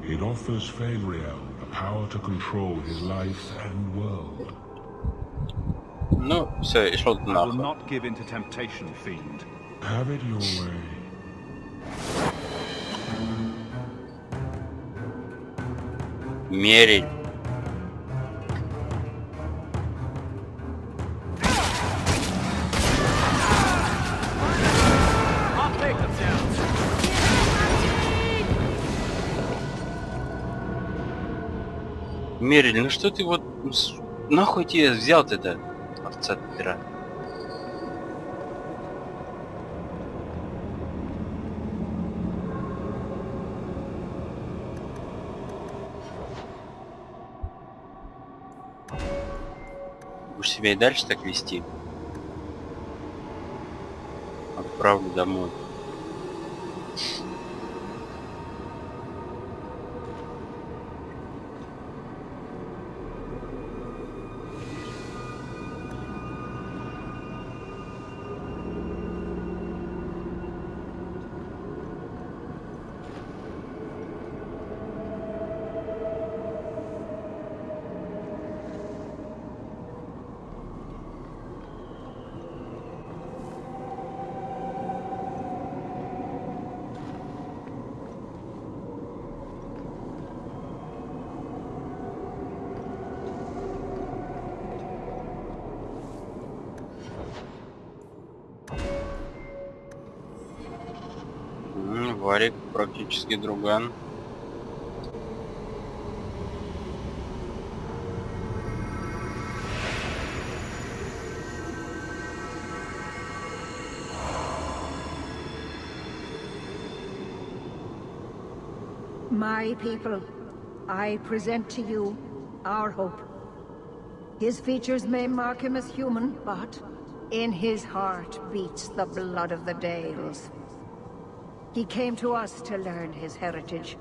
It offers Fainriel the power to control his life and world. No, so it's not I will not give in to temptation, fiend. Have it your way. Мериль. Мериль, ну что ты вот... Нахуй тебе взял-то это? Овца пера. Будешь себя и дальше так вести? Отправлю домой. Варик практически друган. My people, I present to you our hope. His features may mark him as human, but in his heart beats the blood of the Dales. He came to us to learn his heritage,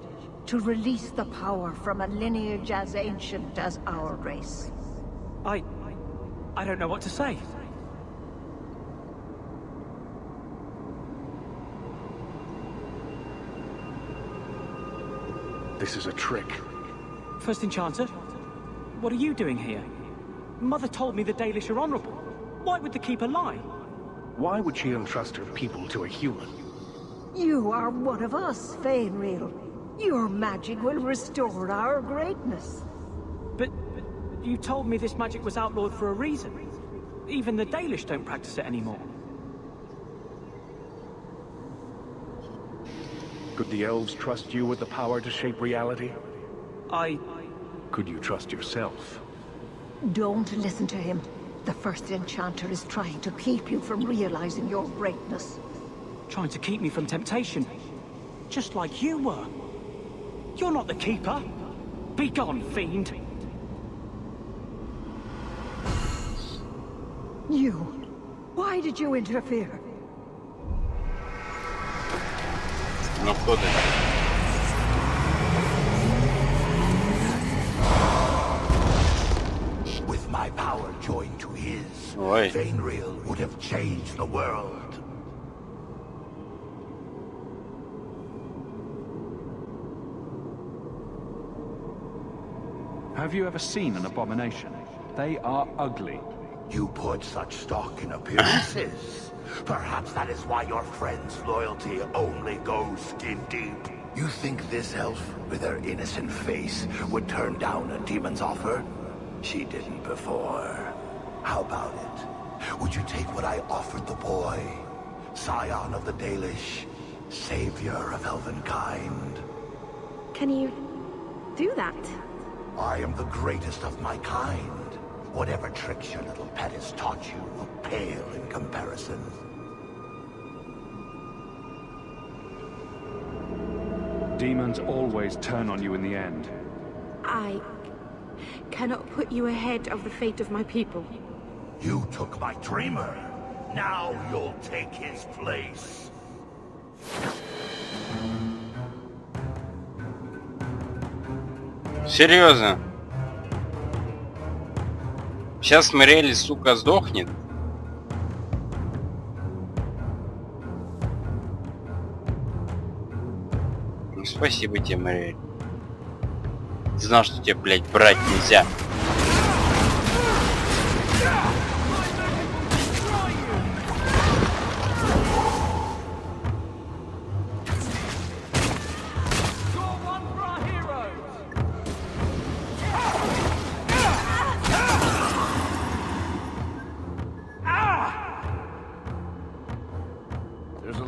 to release the power from a lineage as ancient as our race. I don't know what to say. This is a trick. First Enchanter, what are you doing here? Mother told me the Dalish are honorable. Why would the Keeper lie? Why would she entrust her people to a human? You are one of us, Fainreal. Your magic will restore our greatness. But you told me this magic was outlawed for a reason. Even the Dalish don't practice it anymore. Could the elves trust you with the power to shape reality? Could you trust yourself? Don't listen to him. The First Enchanter is trying to keep you from realizing your greatness. Trying to keep me from temptation. Just like you were. You're not the Keeper. Be gone, fiend. You. Why did you interfere? Ну кто ты? With my power joined to his, Ой. Fainreal would have changed the world. Have you ever seen an abomination? They are ugly. You put such stock in appearances. Perhaps that is why your friend's loyalty only goes skin deep. You think this elf, with her innocent face, would turn down a demon's offer? She didn't before. How about it? Would you take what I offered the boy? Scion of the Dalish, savior of elvenkind. Can you do that? I am the greatest of my kind. Whatever tricks your little pet has taught you will pale in comparison. Demons always turn on you in the end. I cannot put you ahead of the fate of my people. You took my dreamer. Now you'll take his place. Серьезно? Сейчас Мериль, сука, сдохнет? Ну, спасибо тебе, Мериль. Знал, что тебе, блядь, брать нельзя.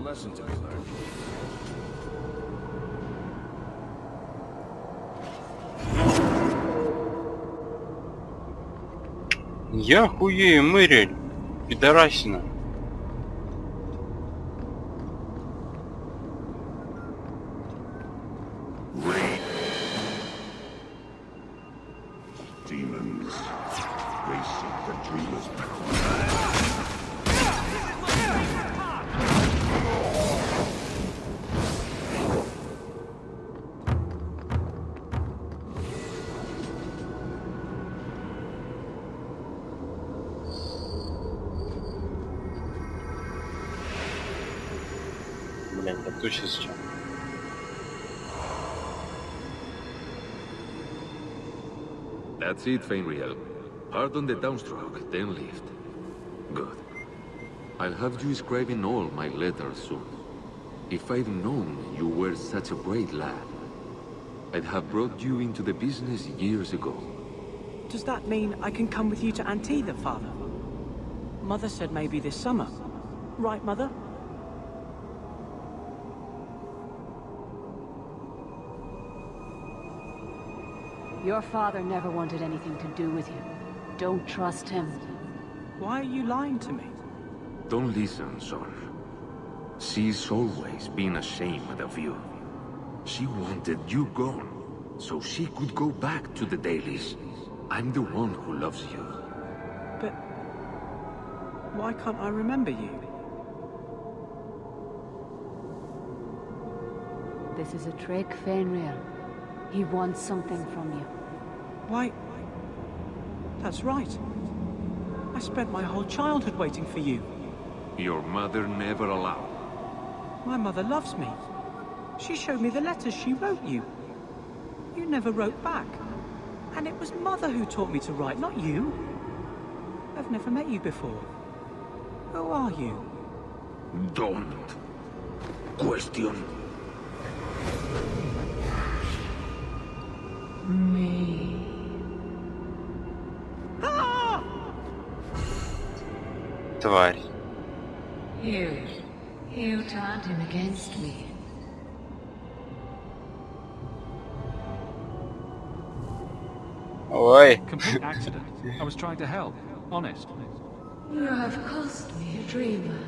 lesson to be learned. Я хуею, Мэриль, пидорасина. Demons. They seek the dreamer's power. Блять, так точно сейчас. That's it, Fenrir. Hard on the downstroke, then lift. Good. I'll have you scribing all my letters soon. If I'd known you were such a brave lad, I'd have brought you into the business years ago. Does that mean I can come with you to Antietam, Father? Mother said maybe this summer. Right, Mother? Your father never wanted anything to do with you. Don't trust him. Why are you lying to me? Don't listen, son. She's always been ashamed of you. She wanted you gone, so she could go back to the dailies. I'm the one who loves you. But why can't I remember you? This is a trick, Fenrir. He wants something from you. Why? That's right. I spent my whole childhood waiting for you. Your mother never allowed. My mother loves me. She showed me the letters she wrote you. You never wrote back. And it was Mother who taught me to write, not you. I've never met you before. Who are you? Don't question me. Тварь. You turned him against me. Ой. Complete accident. I was trying to help. Honest. You have cost me a dreamer,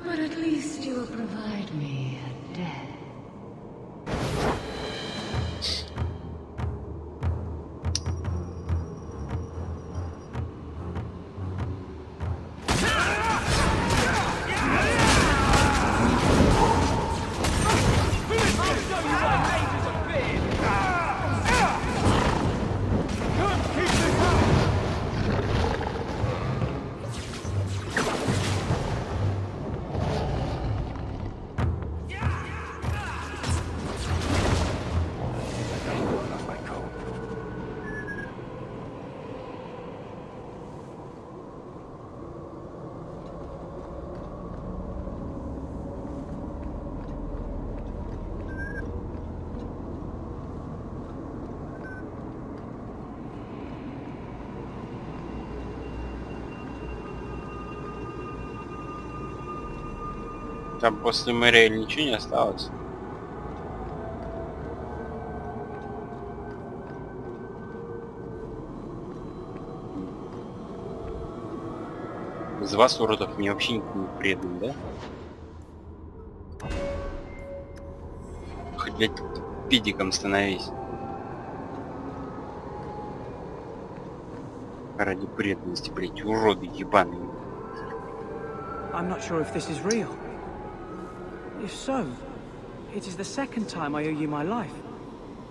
but at least you will provide me a death. Там после Мэриэль ничего не осталось. Из вас, уродов, мне вообще никто не предан, да? Хоть, блядь, педиком становись. Ради преданности, блядь, уроды ебаные. I'm not sure if this is real. If so, it is the second time I owe you my life.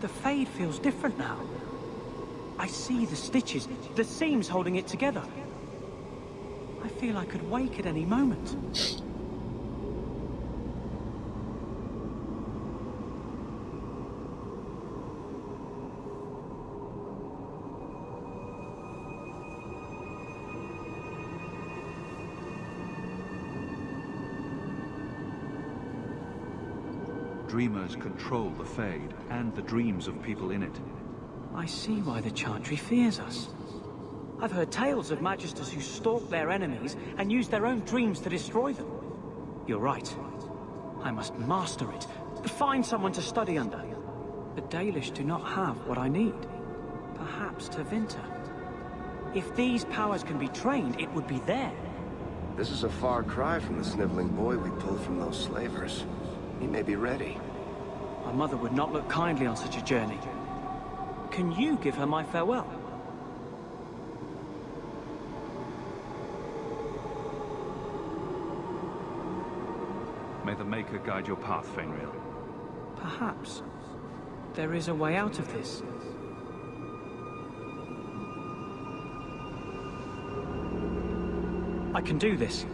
The Fade feels different now. I see the stitches, the seams holding it together. I feel I could wake at any moment. Dreamers control the Fade and the dreams of people in it. I see why the Chantry fears us. I've heard tales of Magisters who stalk their enemies and use their own dreams to destroy them. You're right. I must master it. Find someone to study under. The Dalish do not have what I need. Perhaps Tevinter. If these powers can be trained, it would be there. This is a far cry from the sniveling boy we pulled from those slavers. He may be ready. My mother would not look kindly on such a journey. Can you give her my farewell? May the Maker guide your path, Fainriel. Perhaps there is a way out of this. I can do this.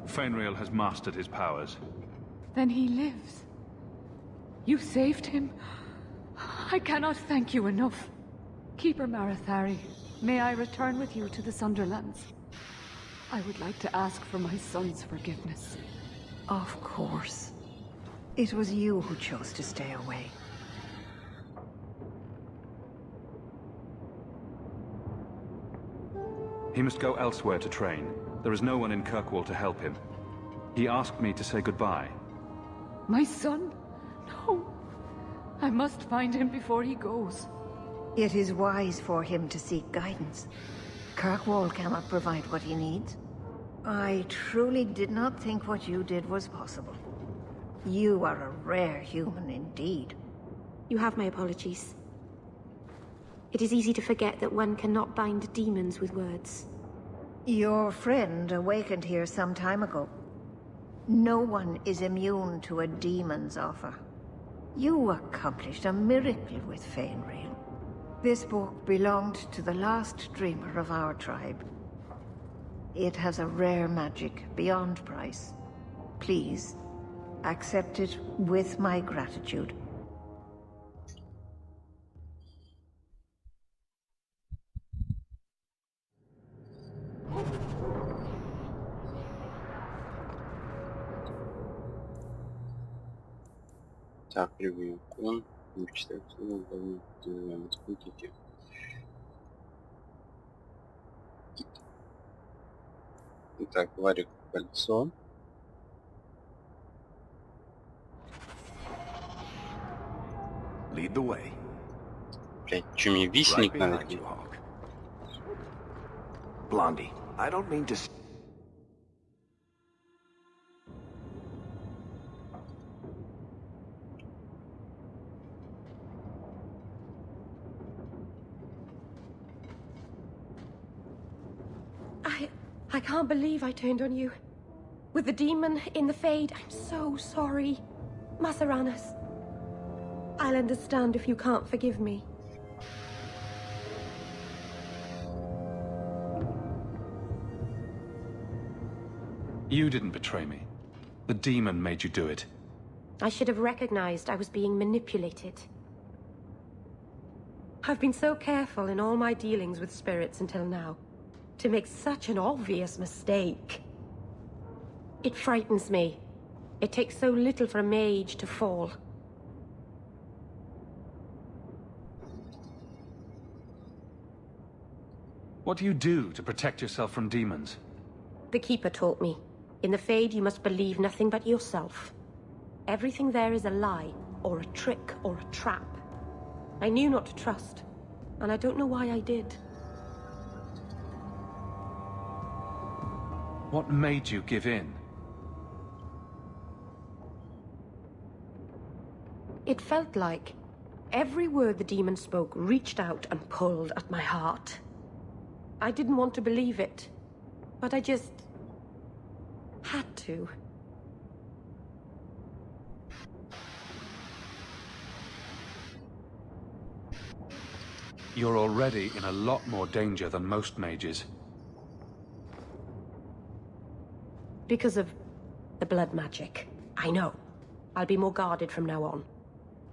Fainriel has mastered his powers. Then he lives. You saved him. I cannot thank you enough. Keeper Marathari, may I return with you to the Sunderlands? I would like to ask for my son's forgiveness. Of course. It was you who chose to stay away. He must go elsewhere to train. There is no one in Kirkwall to help him. He asked me to say goodbye. My son? No. I must find him before he goes. It is wise for him to seek guidance. Kirkwall cannot provide what he needs. I truly did not think what you did was possible. You are a rare human indeed. You have my apologies. It is easy to forget that one cannot bind demons with words. Your friend awakened here some time ago. No one is immune to a demon's offer. You accomplished a miracle with Fainriel. This book belonged to the last dreamer of our tribe. It has a rare magic beyond price. Please, accept it with my gratitude. Так, превью икон. Читать спутники. Итак, варик кольцо. Lead the way. Блять, чё мне висник Right надо? behind you, Hawk. Blondie, I don't mean to... I can't believe I turned on you. With the demon in the Fade, I'm so sorry. Masaranas. I'll understand if you can't forgive me. You didn't betray me. The demon made you do it. I should have recognized I was being manipulated. I've been so careful in all my dealings with spirits until now. To make such an obvious mistake. It frightens me. It takes so little for a mage to fall. What do you do to protect yourself from demons? The Keeper taught me. In the Fade, you must believe nothing but yourself. Everything there is a lie, or a trick, or a trap. I knew not to trust, and I don't know why I did. What made you give in? It felt like every word the demon spoke reached out and pulled at my heart. I didn't want to believe it, but I just had to. You're already in a lot more danger than most mages. Because of the blood magic. I know. I'll be more guarded from now on.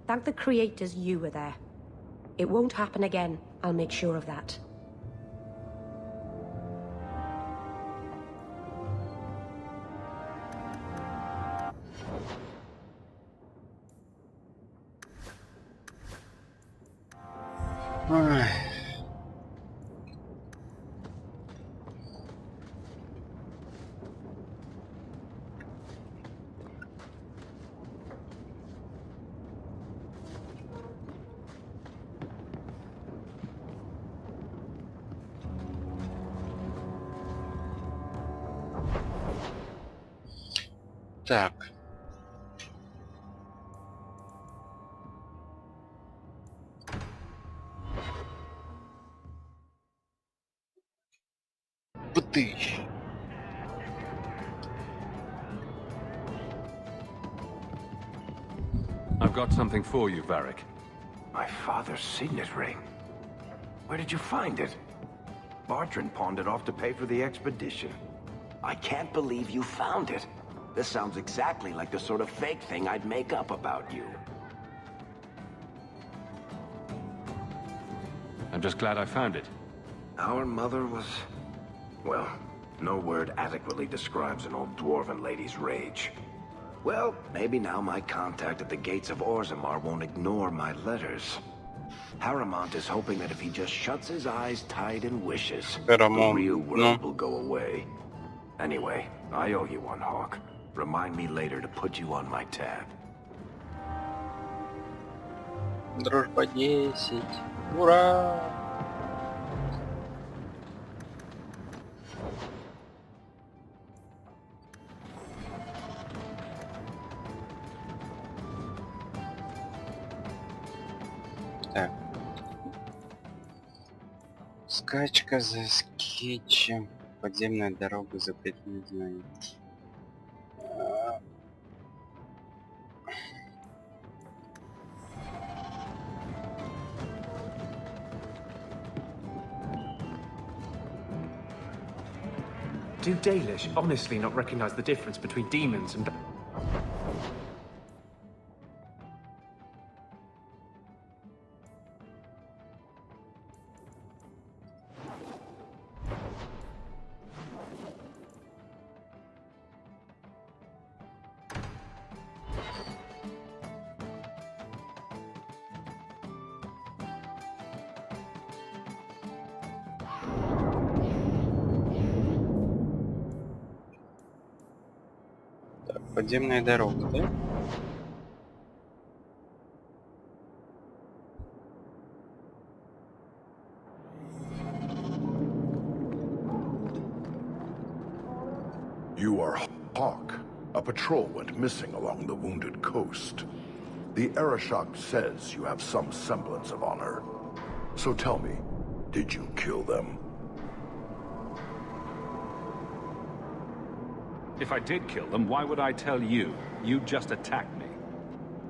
Thank the creators you were there. It won't happen again. I'll make sure of that. Ой. Так. Бутыч. I've got something for you, Varric. My father's signet ring. Where did you find it? Bartrand pawned it off to pay for the expedition. I can't believe you found it. This sounds exactly like the sort of fake thing I'd make up about you. I'm just glad I found it. Our mother was... well, no word adequately describes an old dwarven lady's rage. Well, maybe now my contact at the gates of Orzammar won't ignore my letters. Harrimont is hoping that if he just shuts his eyes tight and wishes, the real world will go away. Anyway, I owe you one, Hawk. Remind me later to put you on my tab. Дружба 10. Ура! Так. Скачка за скетчем. Подземная дорога, запретные знания. Do Dalish honestly not recognize the difference between demons and... Подземная дорога, да? You are Hawk. A patrol went missing along the Wounded Coast. The Arishok says you have some semblance of honor. So tell me, did you kill them? If I did kill them, why would I tell you? You just attacked me.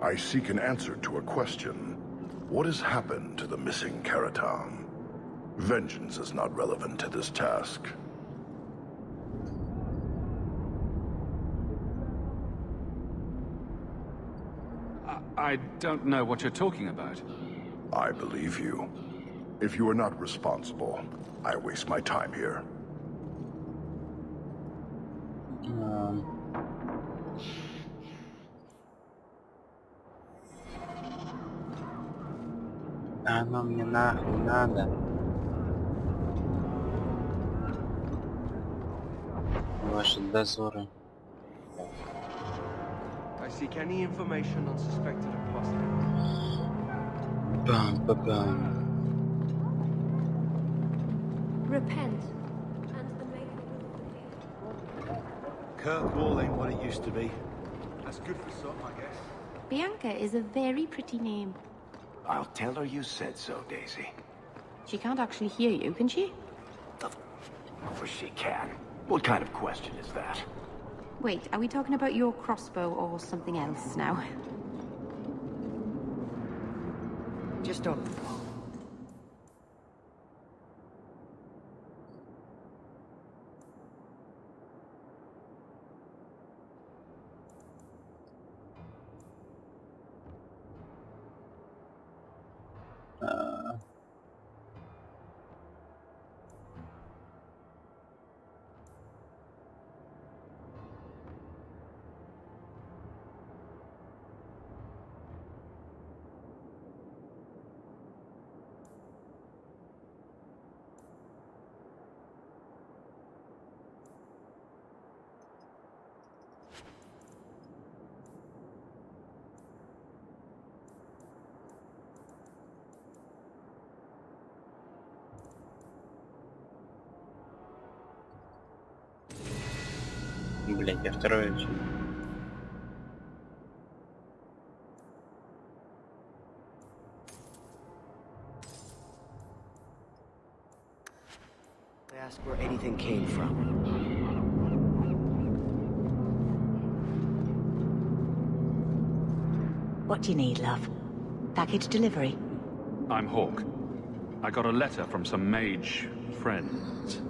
I seek an answer to a question. What has happened to the missing Karatam? Vengeance is not relevant to this task. I don't know what you're talking about. I believe you. If you are not responsible, I waste my time here. Оно мне нахуй надо. Ваши дозоры. I seek any information on suspected imposters. Bam-ba-bam. Repent. Kirkwall ain't what it used to be. That's good for some, I guess. Bianca is a very pretty name. I'll tell her you said so, Daisy. She can't actually hear you, can she? Of course she can. What kind of question is that? Wait, are we talking about your crossbow or something else now? Just on. Блять, я второй. They ask where anything came from. What do you need, love? Package delivery? I'm Hawk. I got a letter from some mage friends.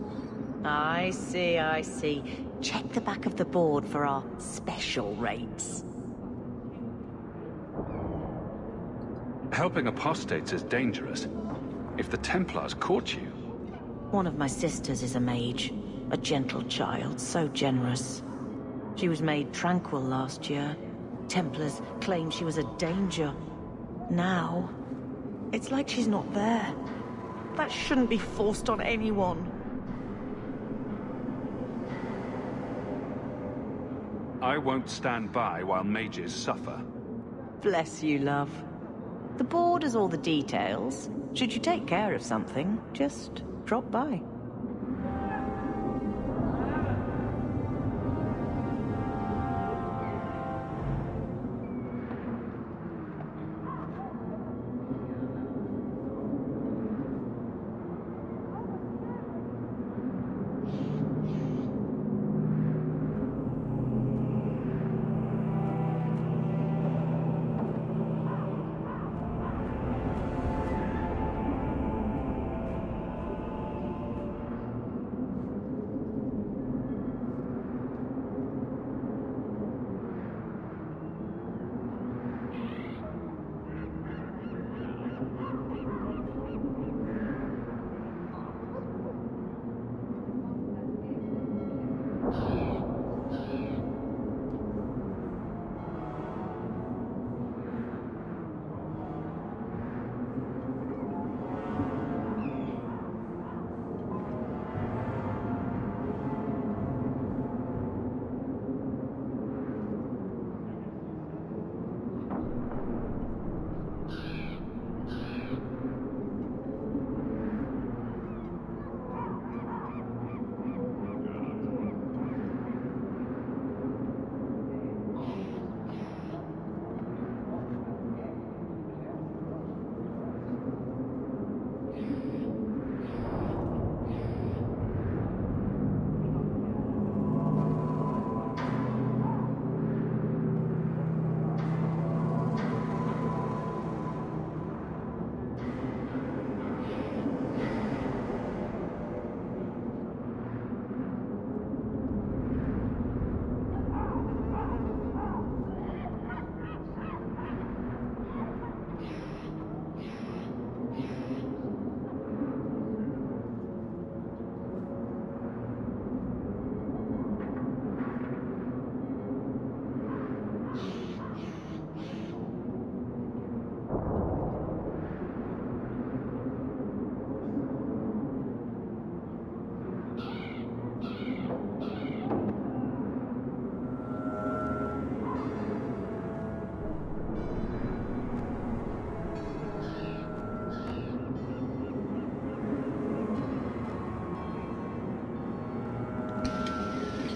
I see, I see. Check the back of the board for our special rates. Helping apostates is dangerous. If the Templars caught you... One of my sisters is a mage. A gentle child, so generous. She was made tranquil last year. Templars claimed she was a danger. Now, it's like she's not there. That shouldn't be forced on anyone. I won't stand by while mages suffer. Bless you, love. The board has all the details. Should you take care of something, just drop by.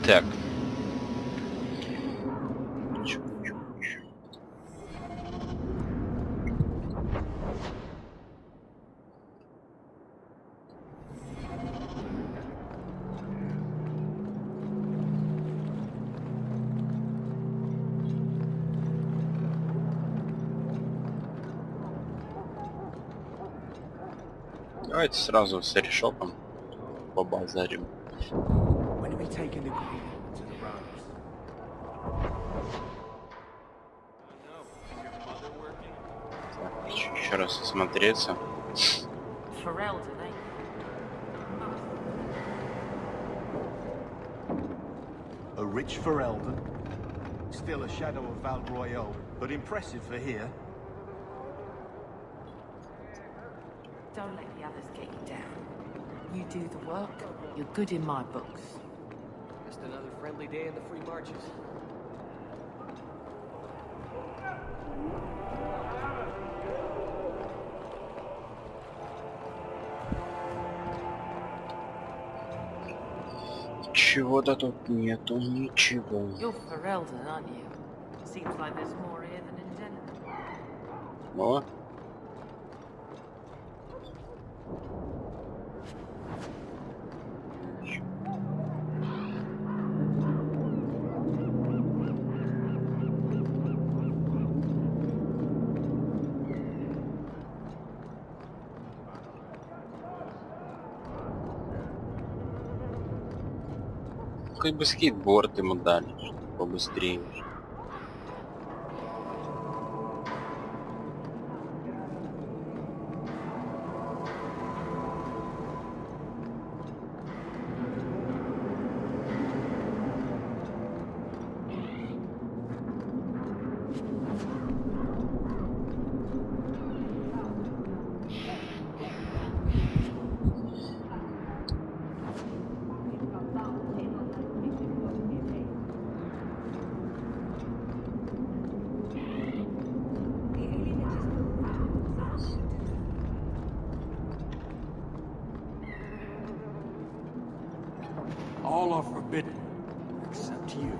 Так. Давайте сразу с решопом побазарим. When are we taking the green to the roads? Так, еще раз осмотреться. Ferelden, eh? A rich Ferelden. Still a shadow of Val Royale, but impressive for here. Don't let the others get you down. You do the work, you're good in my books. Just another friendly day in the free marches. Чего-то тут нету, ничего. You're Ferelden, aren't you? Seems like there's more here than in Denver. О. Хоть бы скейтборд ему дали, чтобы побыстрее. All are forbidden, except you.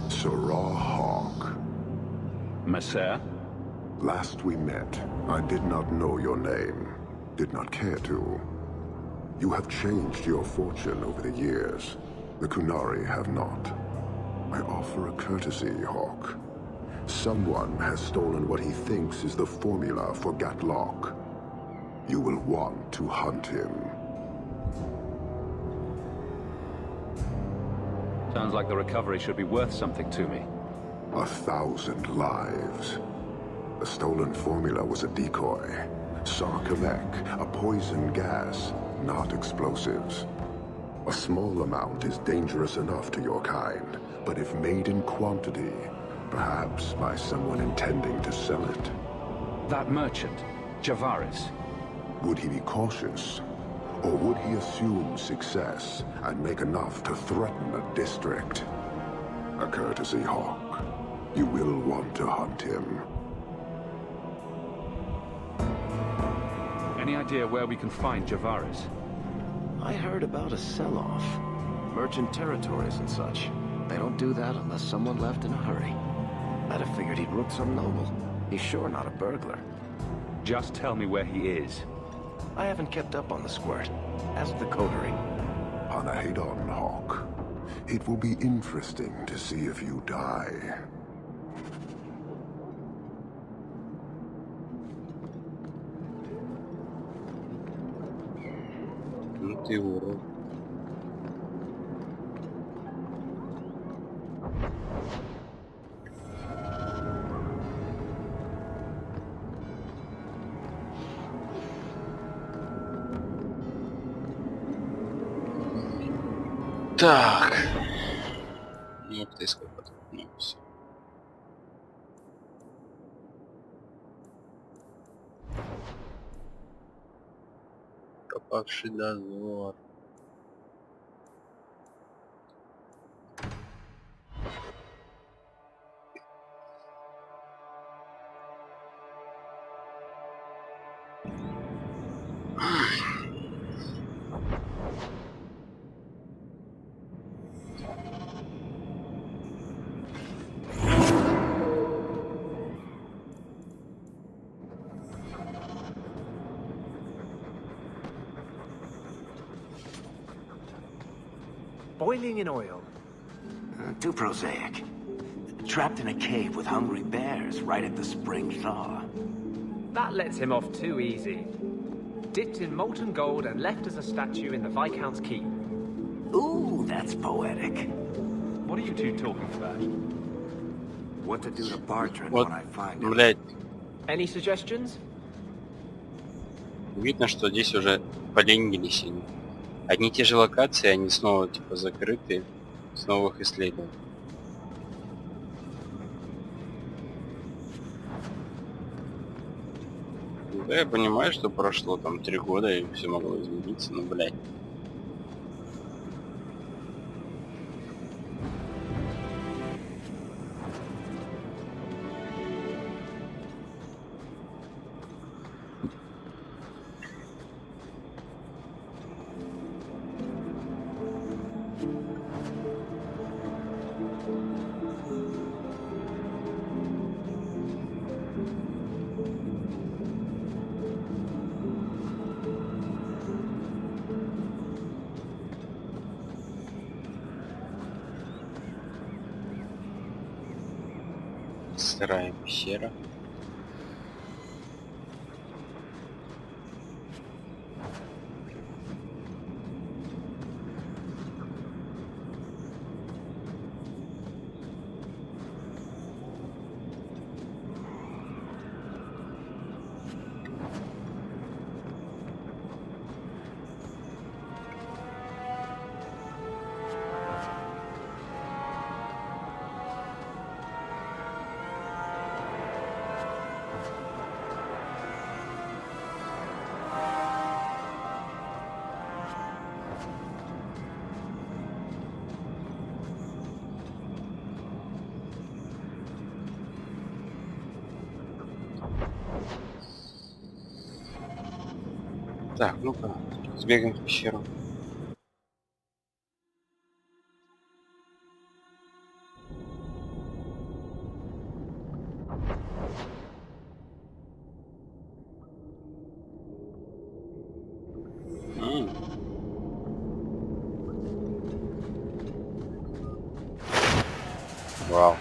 Sirrah Hawk. Messer? Last we met, I did not know your name. Did not care to. You have changed your fortune over the years. The Qunari have not. I offer a courtesy, Hawk. Someone has stolen what he thinks is the formula for Gatlok. You will want to hunt him. Sounds like the recovery should be worth something to me. 1,000 lives. The stolen formula was a decoy. Sarkamek, a poison gas, not explosives. A small amount is dangerous enough to your kind, but if made in quantity, perhaps by someone intending to sell it. That merchant, Javaris. Would he be cautious? Or would he assume success and make enough to threaten a district? A courtesy, Hawk. You will want to hunt him. Any idea where we can find Javaris? I heard about a sell-off. Merchant territories and such. They don't do that unless someone left in a hurry. I'd have figured he'd rook some noble. He's sure not a burglar. Just tell me where he is. I haven't kept up on the squirt. Ask the coterie. Anahedon, Hawk. It will be interesting to see if you die. Ты урод. Так. Ну ты сколько тут? Ну, всё. Пропавший дозор. Boiling in oil. Too prosaic. Trapped in a cave with hungry bears right at the spring thaw. That lets him off too easy. Dipped in molten gold and left as a statue in the Viscount's keep. Ooh, that's poetic. What are you two talking about? What to do to Bartrand Вот, when I find him. блядь, Any suggestions? видно, что здесь уже поленились они. Одни и те же локации, они снова типа закрыты с новых исследований. Да, я понимаю, что прошло там 3 года и все могло измениться, но, блядь. Сырая пещера. Так, ну-ка, сбегаем в пещеру. Вау.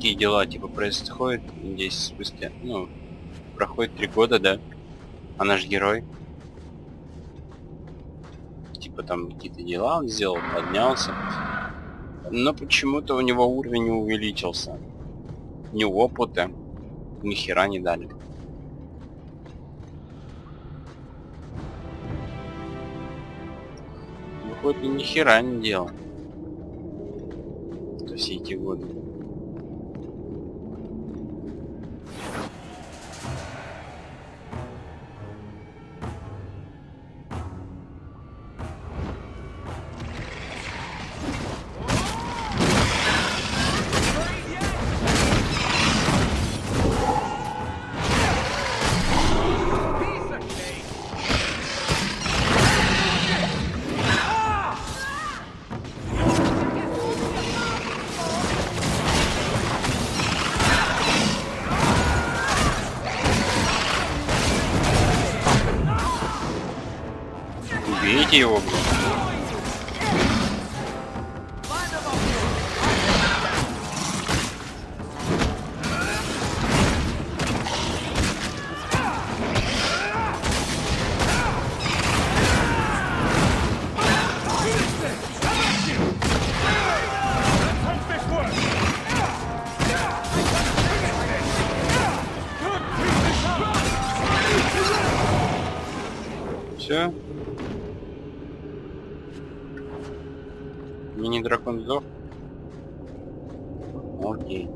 Какие дела типа происходят здесь спустя, ну, проходит 3 года, да, а наш герой типа там какие-то дела он сделал, поднялся, но почему-то у него уровень не увеличился, ни опыта, ни хера не дали. Выходит, ни хера не делал за все эти годы. Убейте его, блин. Все. Мини-дракон сдох. Окей.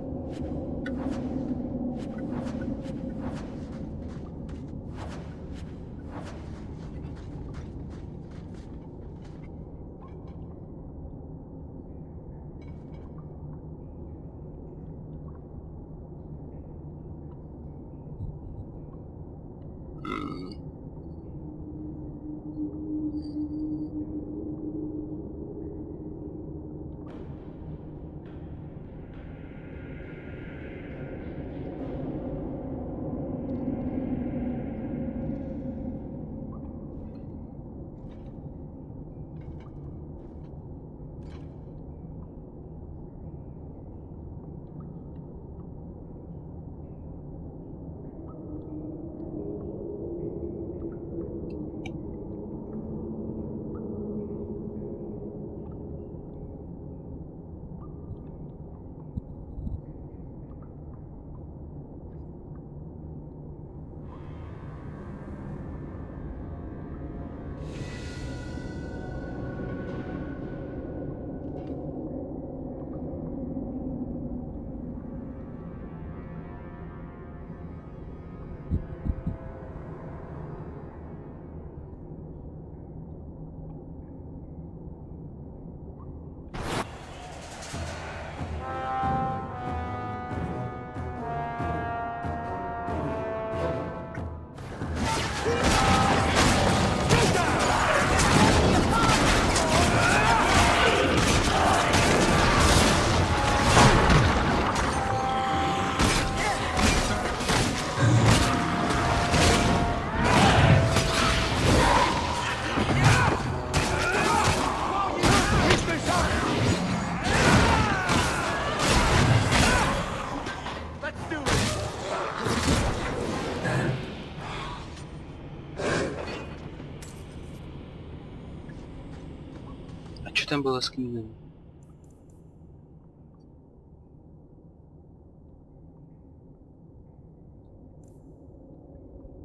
там было с книгами?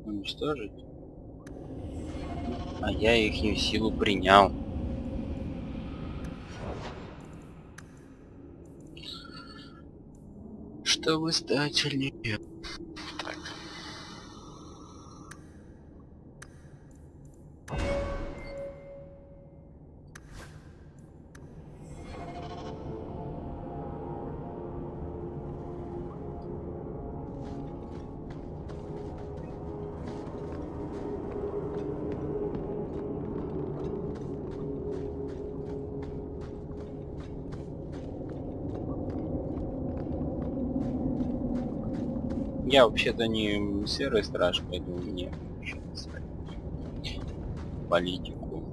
Уничтожить? А я их силу принял. Чтобы стать сильнее. Так. Я вообще-то не серый страж, поэтому мне политику.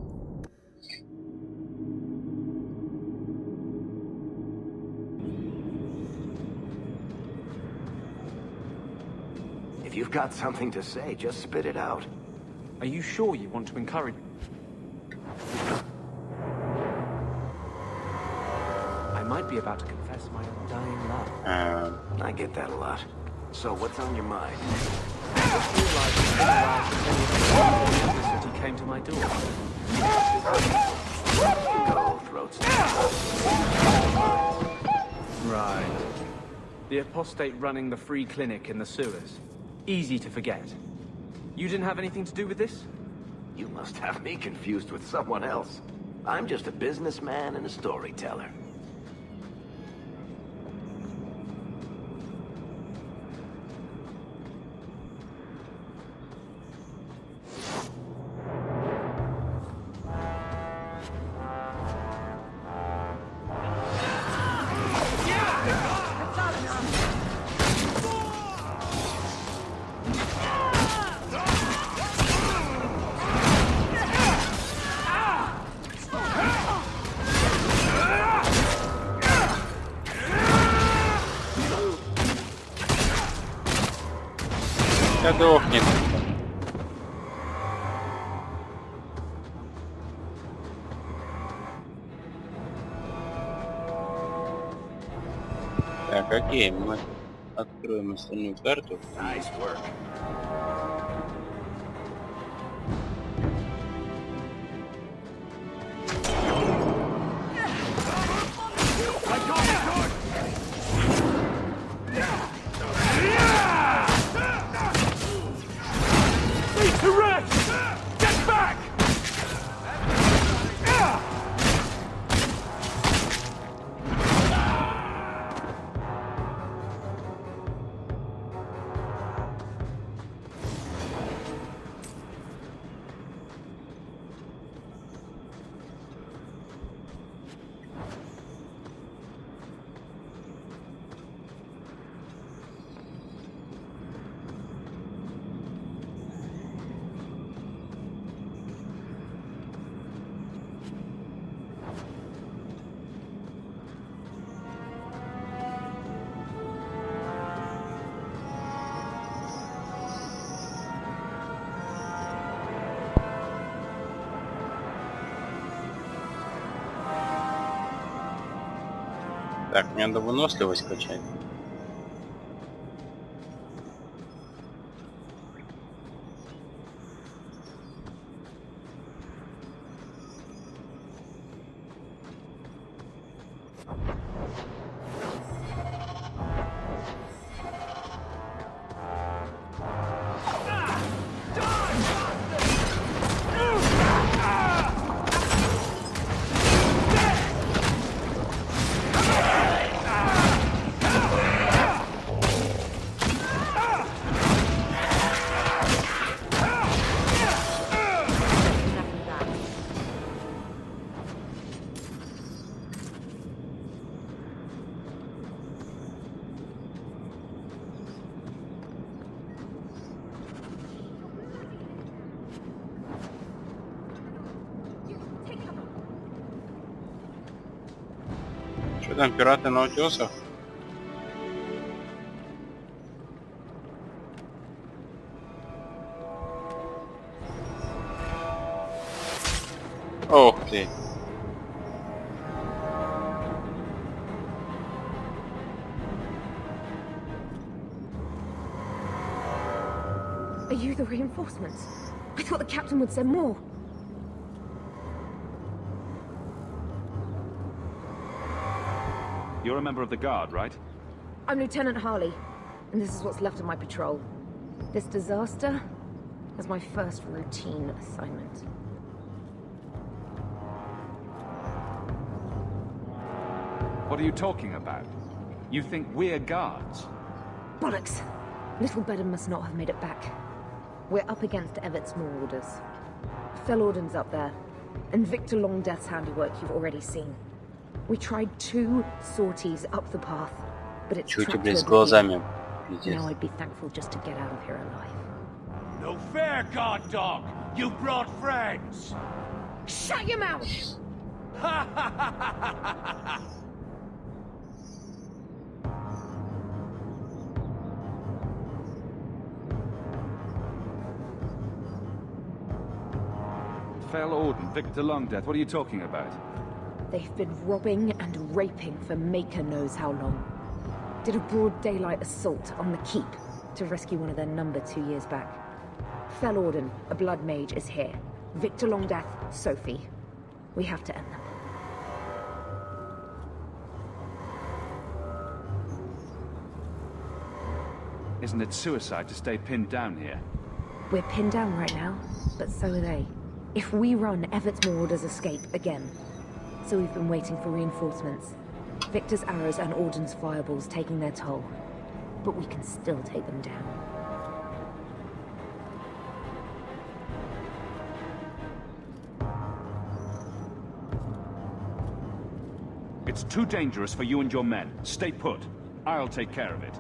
If you've got something to say, just spit it out. Are you sure you want to encourage? I might be about to confess my dying love. I get that a lot. So what's on your mind? I just realized it's been a while since anyone in the city came to my door. Go, throats. Right. The apostate running the free clinic in the sewers. Easy to forget. You didn't have anything to do with this? You must have me confused with someone else. I'm just a businessman and a storyteller. Да дохнет. Так, окей, мы откроем остальную карту. Nice work. Так, мне надо выносливость качать. Что там, пираты на утесах? Ох ты. Are you the reinforcements? I thought the captain would send more. You're a member of the Guard, right? I'm Lieutenant Harley, and this is what's left of my patrol. This disaster was my first routine assignment. What are you talking about? You think we're guards? Bollocks! Little Bedham must not have made it back. We're up against Evert's Marauders. Fellorden's up there, and Victor Longdeath's handiwork you've already seen. We tried 2 sorties up the path, but it's Чуть trapped близ to глазами. Now I'd be thankful just to get out of here alive. No fair, guard dog! You brought friends! Shut your mouth! Fellorden, Victor Longdeath, what are you talking about? They've been robbing and raping for Maker knows how long. Did a broad daylight assault on the Keep to rescue one of their number 2 years back. Fellorden, a blood mage, is here. Victor Longdeath, Sophie. We have to end them. Isn't it suicide to stay pinned down here? We're pinned down right now, but so are they. If we run, Evert's Marauders escape again. So we've been waiting for reinforcements. Victor's arrows and Auden's fireballs taking their toll. But we can still take them down. It's too dangerous for you and your men. Stay put. I'll take care of it.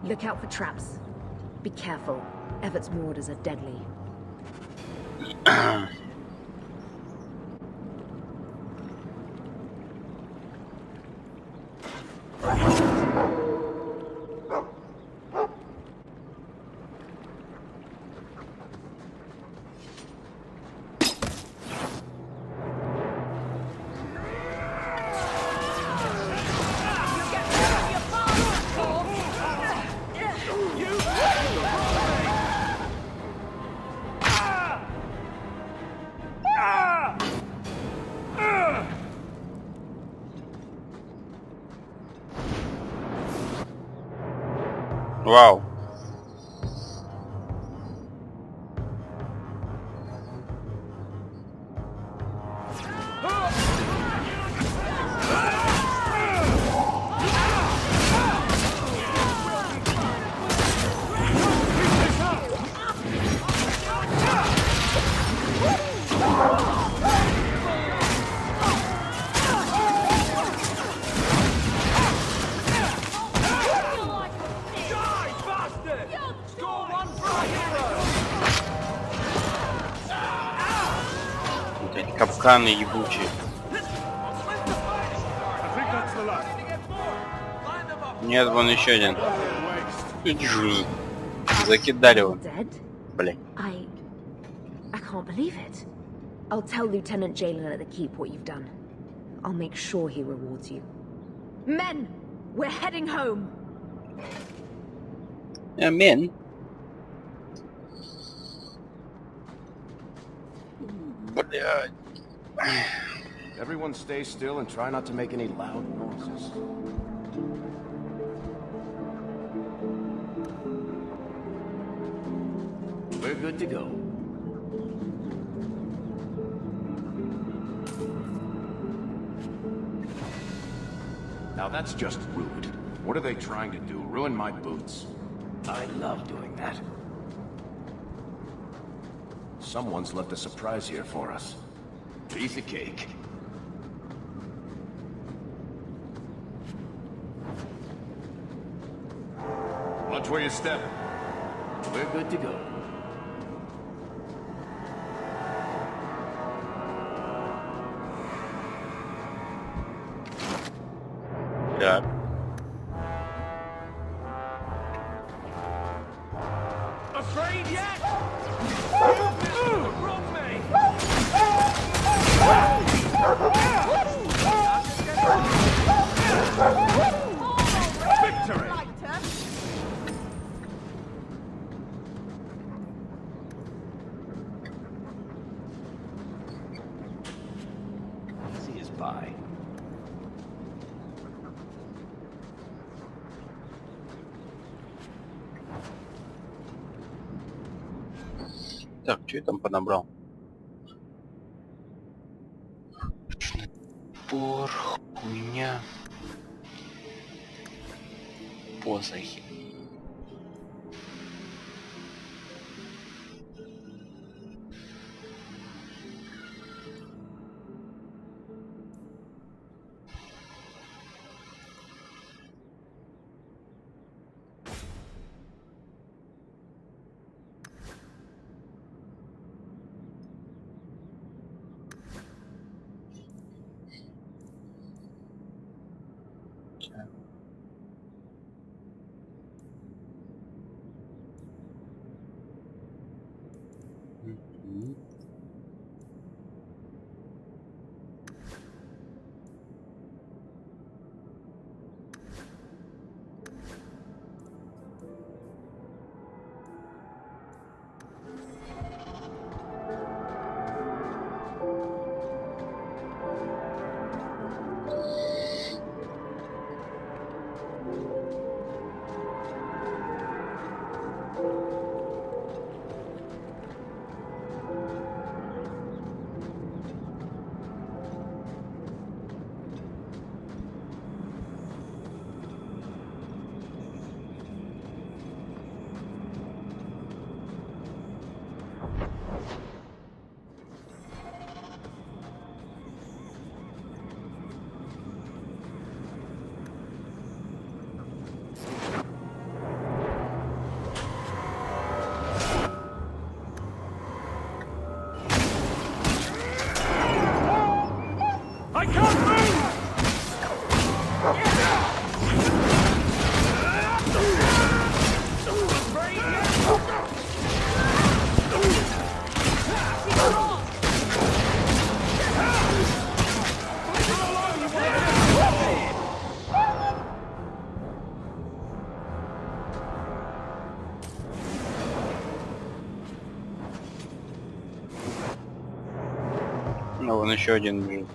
Look out for traps. Be careful. Evert's Marauders are deadly. Вау. Капканы ебучие. Нет, вон еще один. Закидали его. Бля. I can't believe it. I'll tell Lieutenant Jalen at the Keep what you've done. I'll make sure he rewards you. Men! We're heading home! Men? Блядь. Everyone stay still and try not to make any loud noises. We're good to go. Now that's just rude. What are they trying to do? Ruin my boots? I love doing that. Someone's left a surprise here for us. Piece of cake. Watch where you step. We're good to go. Yeah. Afraid yet? Victory! Так, что я там подобрал? Пор, хуйня. Посохи. I can't move! Ну, вон еще один бежит.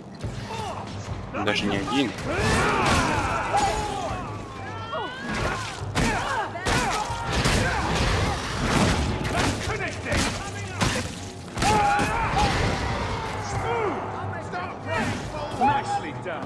Даже не один. Nicely done.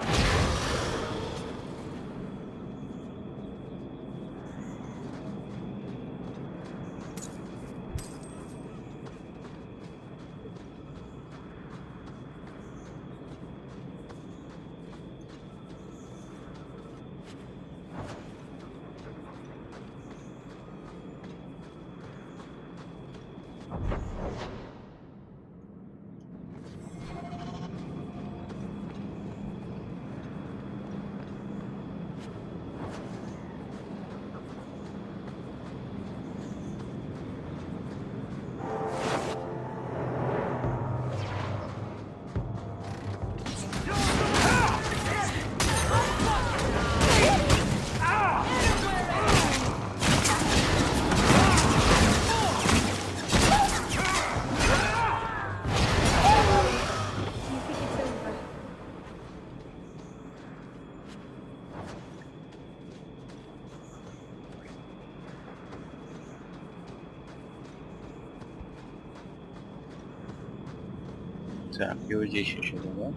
Так, и вот здесь еще, да?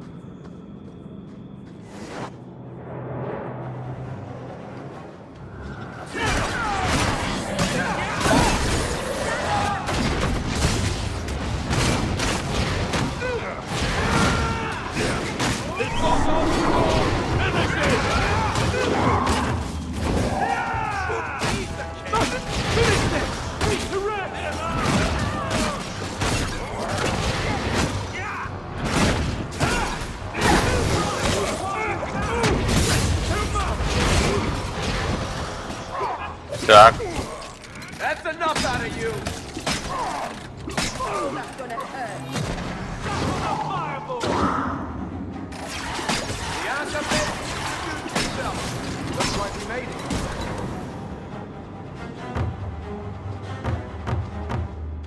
Так. That's enough out of you. That's gonna hurt. A fireball. The answer is shoot yourself. Looks like we made it.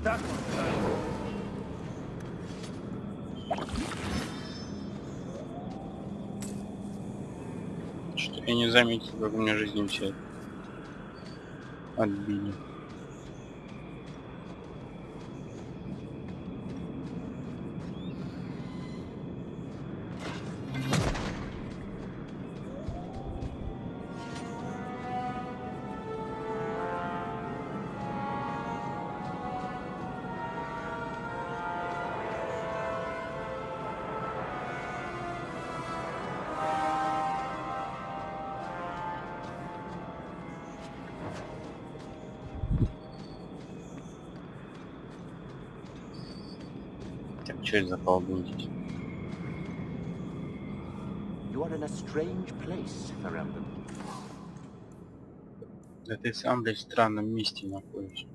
That one hurt. Что я не заметил, как у меня жизнь все отбили. Что это за колдунья? You are in a strange place, Ferelden. Да ты сам, блядь, в странном месте находишься.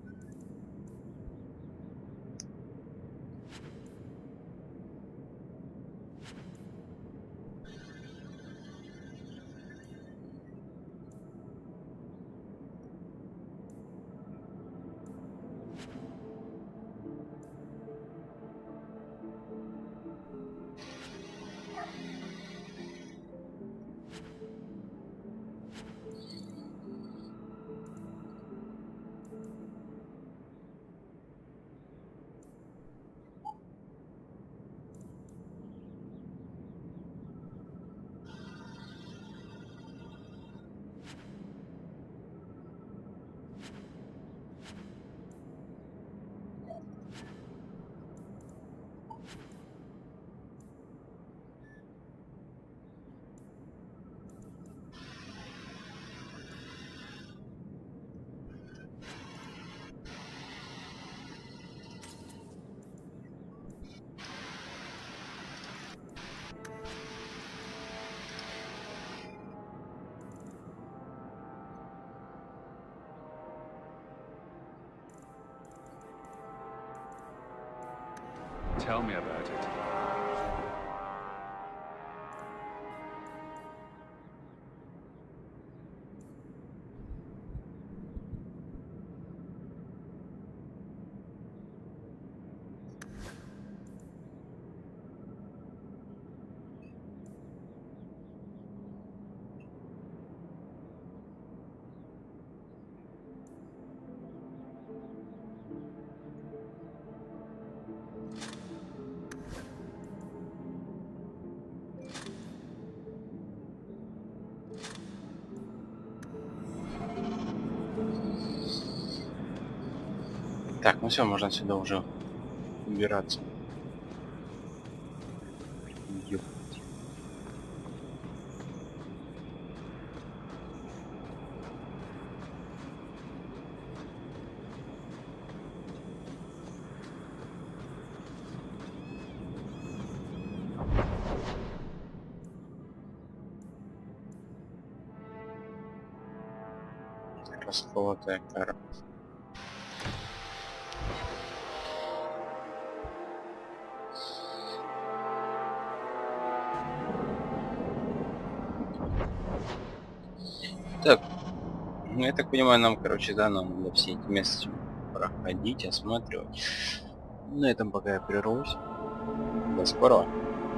Tell me about it. Так, ну все, можно отсюда уже убираться. Ёпть. Расколотая кара. Так, ну я так понимаю, нам, короче, да, нам надо все эти места проходить, осматривать. На этом пока я прервусь. До скорого.